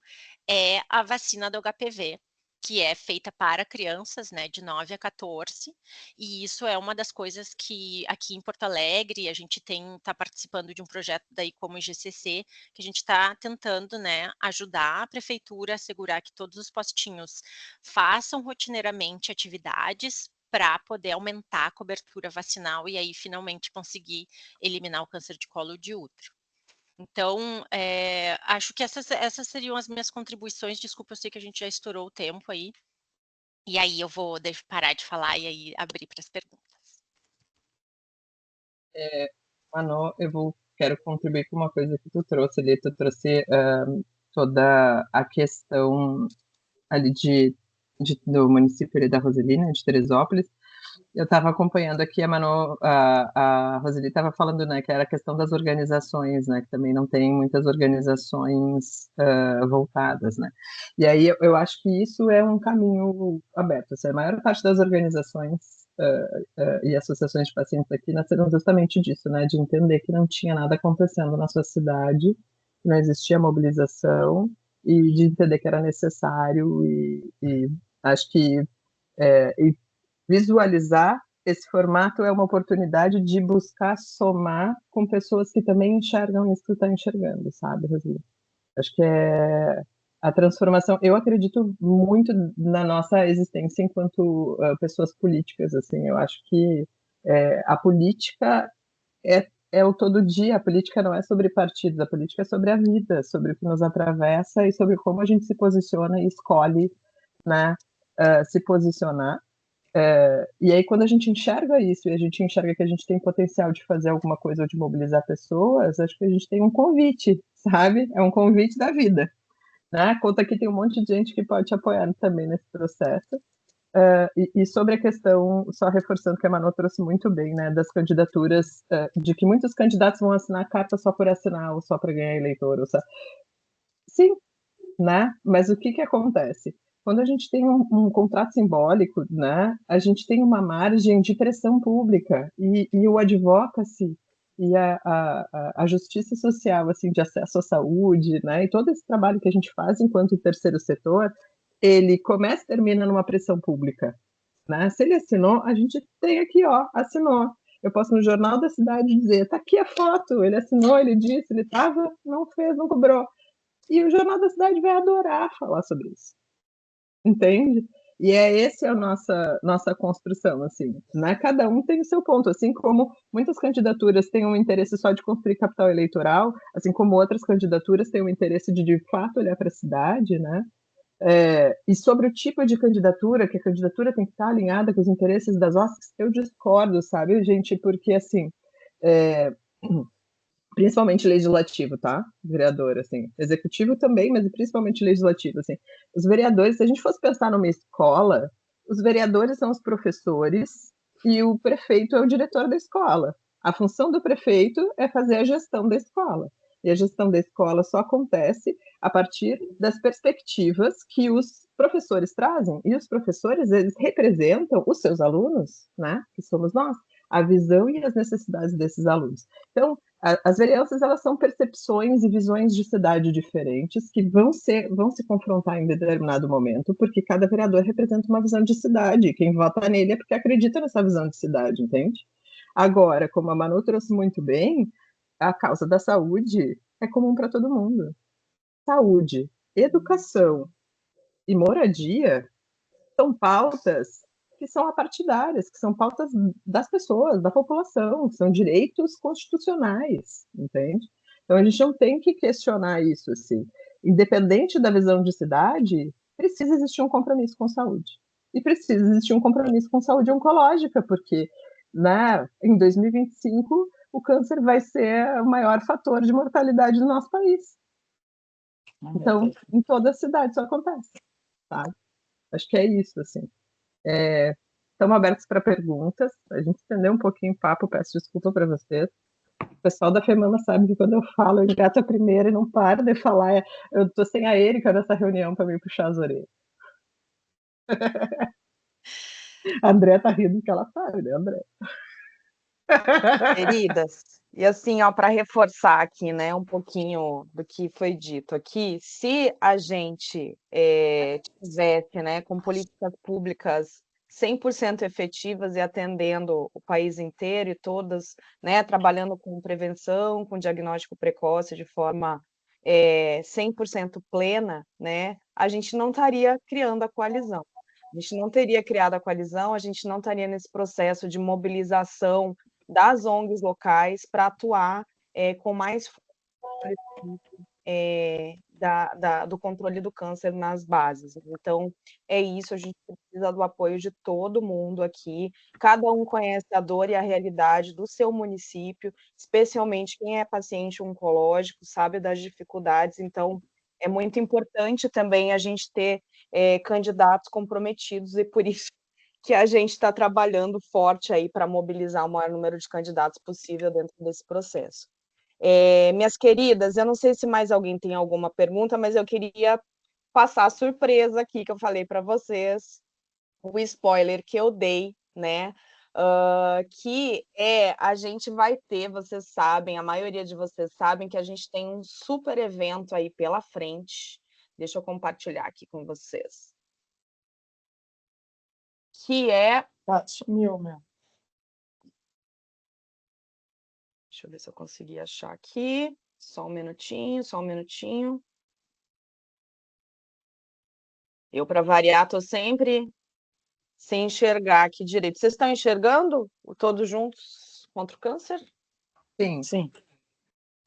é a vacina do HPV, que é feita para crianças, né, de 9 a 14, e isso é uma das coisas que aqui em Porto Alegre a gente está participando de um projeto daí como IGCC, que a gente está tentando, né, ajudar a prefeitura a assegurar que todos os postinhos façam rotineiramente atividades para poder aumentar a cobertura vacinal e aí finalmente conseguir eliminar o câncer de colo de útero. Então, acho que essas seriam as minhas contribuições. Desculpa, eu sei que a gente já estourou o tempo aí. E aí eu vou parar de falar e aí abrir para as perguntas. Manu, quero contribuir com uma coisa que tu trouxe ali. Tu trouxe toda a questão ali do município ali da Roselina, de Teresópolis. Eu estava acompanhando aqui a Manu, a Roseli estava falando, né, que era a questão das organizações, né, que também não tem muitas organizações voltadas, né. E aí eu acho que isso é um caminho aberto. Assim, a maior parte das organizações e associações de pacientes aqui nasceram justamente disso, né, de entender que não tinha nada acontecendo na sua cidade, que não existia mobilização e de entender que era necessário e acho que visualizar esse formato é uma oportunidade de buscar somar com pessoas que também enxergam isso que tu está enxergando, sabe, Roseli? Acho que é a transformação. Eu acredito muito na nossa existência enquanto pessoas políticas, assim. Eu acho que a política é o todo dia. A política não é sobre partidos, a política é sobre a vida, sobre o que nos atravessa e sobre como a gente se posiciona e escolhe, né, se posicionar. E aí, quando a gente enxerga isso e a gente enxerga que a gente tem potencial de fazer alguma coisa ou de mobilizar pessoas, acho que a gente tem um convite, sabe? É um convite da vida. Né? Conta que tem um monte de gente que pode te apoiar também nesse processo. E sobre a questão, só reforçando que a Manu trouxe muito bem, né, das candidaturas, de que muitos candidatos vão assinar a carta só por assinar ou só para ganhar eleitor. Sim, né? Mas o que acontece? Quando a gente tem um contrato simbólico, né, a gente tem uma margem de pressão pública e o advocacy e a justiça social, assim, de acesso à saúde, né, e todo esse trabalho que a gente faz enquanto terceiro setor, ele começa e termina numa pressão pública, né? Se ele assinou, a gente tem aqui, ó, assinou. Eu posso no Jornal da Cidade dizer, tá aqui a foto, ele assinou, ele disse, ele estava, não fez, não cobrou. E o Jornal da Cidade vai adorar falar sobre isso, entende? E essa é a nossa construção, assim, né? Cada um tem o seu ponto, assim como muitas candidaturas têm um interesse só de construir capital eleitoral, assim como outras candidaturas têm um interesse de fato olhar para a cidade, né? E sobre o tipo de candidatura, que a candidatura tem que estar alinhada com os interesses das OSCs, eu discordo, sabe, gente? Porque, assim, principalmente legislativo, tá? Vereador, assim. Executivo também, mas principalmente legislativo, assim. Os vereadores, se a gente fosse pensar numa escola, os vereadores são os professores e o prefeito é o diretor da escola. A função do prefeito é fazer a gestão da escola. E a gestão da escola só acontece a partir das perspectivas que os professores trazem. E os professores, eles representam os seus alunos, né? Que somos nós, a visão e as necessidades desses alunos. Então, as vereanças, elas são percepções e visões de cidade diferentes que vão se confrontar em determinado momento, porque cada vereador representa uma visão de cidade. Quem vota nele é porque acredita nessa visão de cidade, entende? Agora, como a Manu trouxe muito bem, a causa da saúde é comum para todo mundo. Saúde, educação e moradia são pautas que são apartidárias, que são pautas das pessoas, da população, são direitos constitucionais, entende? Então a gente não tem que questionar isso, assim. Independente da visão de cidade, precisa existir um compromisso com saúde. E precisa existir um compromisso com saúde oncológica, porque, né, em 2025 o câncer vai ser o maior fator de mortalidade do nosso país. Então, em toda a cidade isso acontece, sabe? Acho que é isso, assim. Estamos abertos para perguntas. A gente estendeu um pouquinho o papo, peço desculpa para vocês. O pessoal da Femana sabe que quando eu falo, eu engato a primeira e não paro de falar. Eu estou sem a Erika nessa reunião para me puxar as orelhas. A André está rindo que ela sabe, né, André? Queridas, e assim, ó, para reforçar aqui, né, um pouquinho do que foi dito aqui, se a gente tivesse, né, com políticas públicas 100% efetivas e atendendo o país inteiro e todas, né, trabalhando com prevenção, com diagnóstico precoce de forma 100% plena, né, a gente não estaria criando a coalizão. A gente não teria criado a coalizão, a gente não estaria nesse processo de mobilização das ONGs locais para atuar com mais do controle do câncer nas bases. Então, é isso, a gente precisa do apoio de todo mundo aqui, cada um conhece a dor e a realidade do seu município, especialmente quem é paciente oncológico, sabe das dificuldades, então é muito importante também a gente ter candidatos comprometidos, e por isso que a gente está trabalhando forte aí para mobilizar o maior número de candidatos possível dentro desse processo. Minhas queridas, eu não sei se mais alguém tem alguma pergunta, mas eu queria passar a surpresa aqui que eu falei para vocês, o spoiler que eu dei, né? Que a gente vai ter, vocês sabem, a maioria de vocês sabem que a gente tem um super evento aí pela frente. Deixa eu compartilhar aqui com vocês. Que é. Sumiu, meu. Deixa eu ver se eu consegui achar aqui. Só um minutinho, só um minutinho. Eu, para variar, estou sempre sem enxergar aqui direito. Vocês estão enxergando todos juntos contra o câncer? Sim. Sim.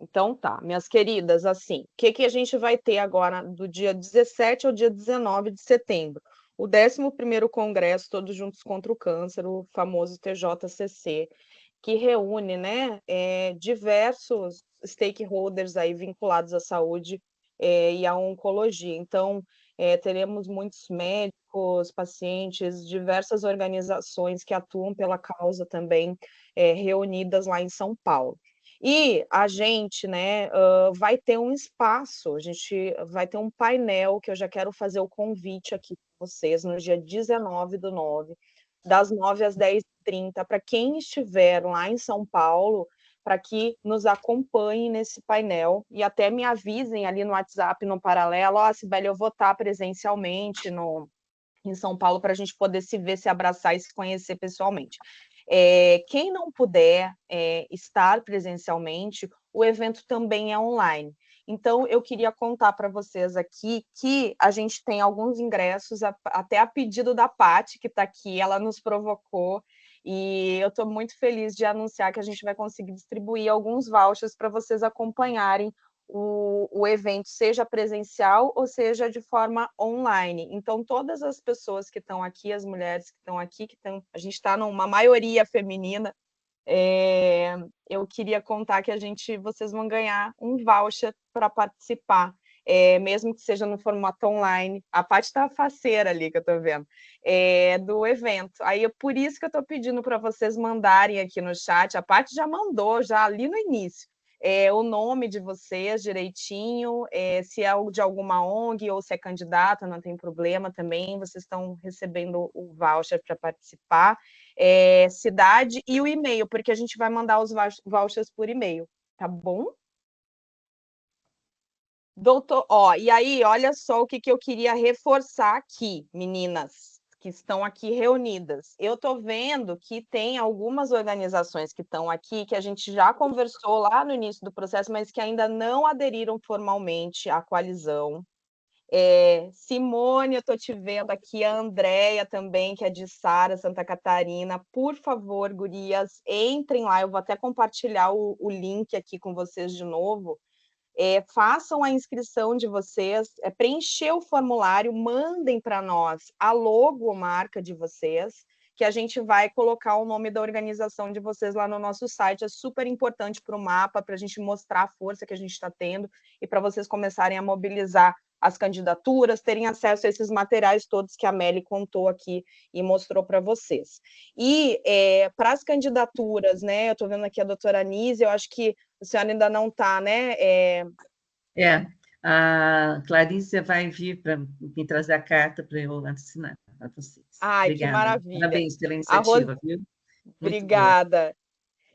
Então tá, minhas queridas, assim, o que a gente vai ter agora do dia 17 ao dia 19 de setembro? O 11º Congresso Todos Juntos contra o Câncer, o famoso TJCC, que reúne, né, diversos stakeholders aí vinculados à saúde e à oncologia. Então, teremos muitos médicos, pacientes, diversas organizações que atuam pela causa também reunidas lá em São Paulo. E a gente, né, vai ter um espaço, a gente vai ter um painel que eu já quero fazer o convite aqui para vocês no dia 19/9, das 9 às 10h30, para quem estiver lá em São Paulo, para que nos acompanhem nesse painel e até me avisem ali no WhatsApp, no paralelo, Sibeli, eu vou estar presencialmente em São Paulo, para a gente poder se ver, se abraçar e se conhecer pessoalmente. Quem não puder estar presencialmente, o evento também é online. Então, eu queria contar para vocês aqui que a gente tem alguns ingressos, até a pedido da Paty, que está aqui, ela nos provocou, e eu estou muito feliz de anunciar que a gente vai conseguir distribuir alguns vouchers para vocês acompanharem o evento, seja presencial ou seja de forma online. Então, todas as pessoas que estão aqui, as mulheres que estão aqui, a gente está numa maioria feminina, eu queria contar que vocês vão ganhar um voucher para participar, mesmo que seja no formato online. A Paty está faceira ali, que eu estou vendo, do evento. Aí é por isso que eu estou pedindo para vocês mandarem aqui no chat. A Paty já mandou, já ali no início, o nome de vocês direitinho, se é de alguma ONG ou se é candidata, não tem problema também, vocês estão recebendo o voucher para participar, cidade e o e-mail, porque a gente vai mandar os vouchers por e-mail, tá bom? Doutor, e aí, olha só o que eu queria reforçar aqui, meninas que estão aqui reunidas. Eu estou vendo que tem algumas organizações que estão aqui, que a gente já conversou lá no início do processo, mas que ainda não aderiram formalmente à coalizão. Simone, eu estou te vendo aqui, a Andréia também, que é de Sara, Santa Catarina. Por favor, gurias, entrem lá, eu vou até compartilhar o link aqui com vocês de novo. Façam a inscrição de vocês, preencher o formulário, mandem para nós a logomarca de vocês, que a gente vai colocar o nome da organização de vocês lá no nosso site. É super importante para o mapa, para a gente mostrar a força que a gente está tendo e para vocês começarem a mobilizar as candidaturas, terem acesso a esses materiais todos que a Meli contou aqui e mostrou para vocês. E para as candidaturas, né? Eu estou vendo aqui a doutora Anísia, eu acho que a senhora ainda não está, né? A Clarícia vai vir para me trazer a carta para eu assinar para vocês. Ai, obrigada. Que maravilha. Parabéns pela iniciativa, viu? Obrigada.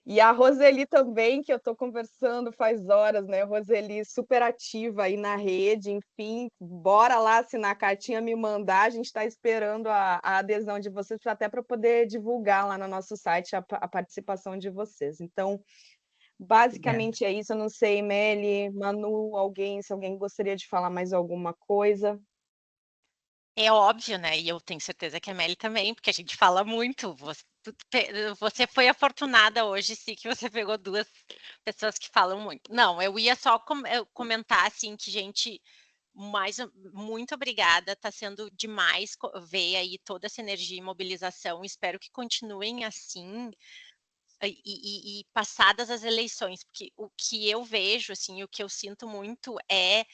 E a Roseli também, que eu estou conversando faz horas, né? Roseli super ativa aí na rede, enfim, bora lá assinar a cartinha, me mandar, a gente está esperando a adesão de vocês, até para poder divulgar lá no nosso site a participação de vocês. Então, basicamente é isso, eu não sei, Meli, Manu, se alguém gostaria de falar mais alguma coisa. É óbvio, né? E eu tenho certeza que a Meli também, porque a gente fala muito. Você foi afortunada hoje, sim, que você pegou duas pessoas que falam muito. Não, eu ia só comentar, assim, que, gente, muito obrigada, tá sendo demais ver aí toda essa energia e mobilização. Espero que continuem assim, e passadas as eleições, porque o que eu vejo, assim, o que eu sinto muito é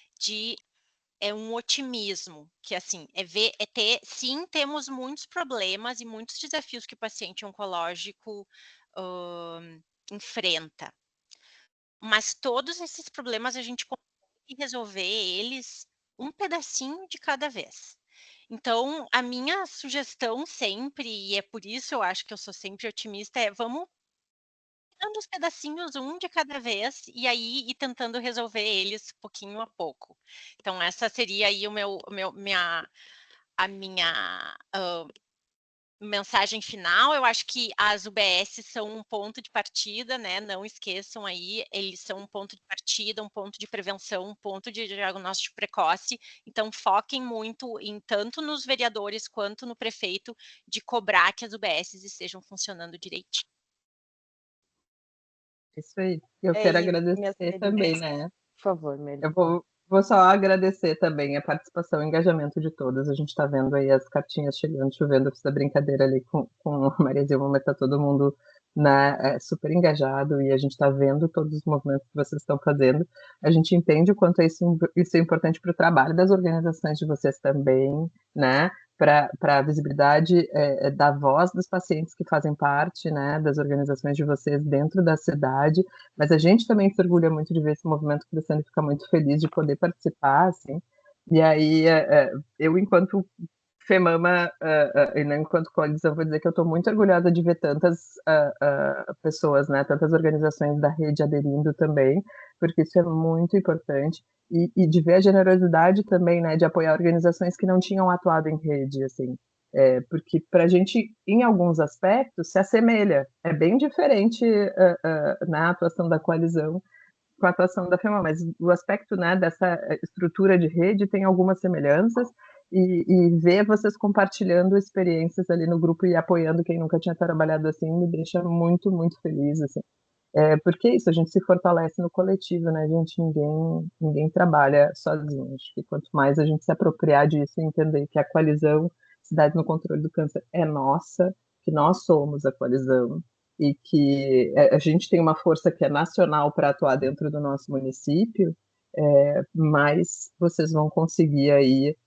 um otimismo, que assim, sim, temos muitos problemas e muitos desafios que o paciente oncológico enfrenta, mas todos esses problemas a gente consegue resolver eles um pedacinho de cada vez. Então, a minha sugestão sempre, e é por isso eu acho que eu sou sempre otimista, vamos dando os pedacinhos um de cada vez e aí ir tentando resolver eles pouquinho a pouco. Então essa seria aí a minha mensagem final. Eu acho que as UBS são um ponto de partida, né? Não esqueçam aí, eles são um ponto de partida, um ponto de prevenção, um ponto de diagnóstico precoce. Então foquem muito tanto nos vereadores quanto no prefeito de cobrar que as UBS estejam funcionando direitinho. Isso aí. Eu quero agradecer também, né? Por favor, Meli. Eu vou só agradecer também a participação e engajamento de todas. A gente está vendo aí as cartinhas chegando, chovendo, eu fiz a brincadeira ali com a Maria Zilma, mas está todo mundo, né, super engajado e a gente está vendo todos os movimentos que vocês estão fazendo. A gente entende o quanto isso é importante para o trabalho das organizações de vocês também, né? Para a visibilidade da voz dos pacientes que fazem parte, né, das organizações de vocês dentro da cidade, mas a gente também se orgulha muito de ver esse movimento crescendo e fica muito feliz de poder participar, assim, e aí eu, enquanto FEMAMA, enquanto coalizão, vou dizer que eu estou muito orgulhosa de ver tantas pessoas, né, tantas organizações da rede aderindo também, porque isso é muito importante, e de ver a generosidade também, né, de apoiar organizações que não tinham atuado em rede, assim, porque para a gente, em alguns aspectos, se assemelha, é bem diferente na atuação da coalizão com a atuação da FEMAMA, mas o aspecto, né, dessa estrutura de rede tem algumas semelhanças, e ver vocês compartilhando experiências ali no grupo e apoiando quem nunca tinha trabalhado assim me deixa muito, muito feliz, assim. Porque é isso, a gente se fortalece no coletivo, né, gente? Ninguém trabalha sozinho. Acho que quanto mais a gente se apropriar disso e entender que a coalizão Cidades no Controle do Câncer é nossa, que nós somos a coalizão, e que a gente tem uma força que é nacional para atuar dentro do nosso município, mais vocês vão conseguir aí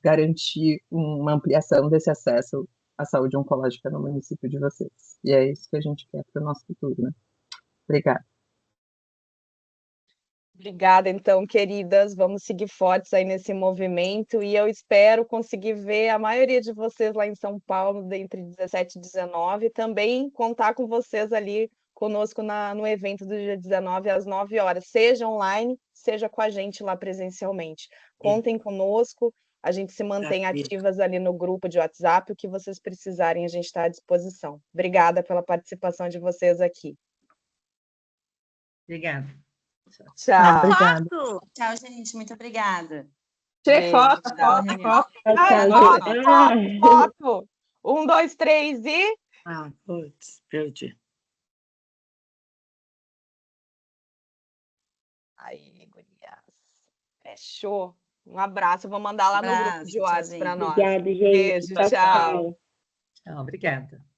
garantir uma ampliação desse acesso à saúde oncológica no município de vocês. E é isso que a gente quer para o nosso futuro, né? Obrigada. Obrigada, então, queridas. Vamos seguir fortes aí nesse movimento e eu espero conseguir ver a maioria de vocês lá em São Paulo entre 17 e 19 e também contar com vocês ali conosco no evento do dia 19 às 9 horas, seja online, seja com a gente lá presencialmente. Contem conosco, a gente se mantém ativas ali no grupo de WhatsApp, o que vocês precisarem, a gente está à disposição. Obrigada pela participação de vocês aqui. Obrigada. Tchau. Obrigada. Tchau, gente. Muito obrigada. Tchê, foto. Foto. 1, 2, 3 e... Putz, perdi. Aí, gurias. Fechou. Um abraço. Eu vou mandar lá no grupo de WhatsApp para nós. Obrigada, gente. Beijo, tchau. Tchau, obrigada.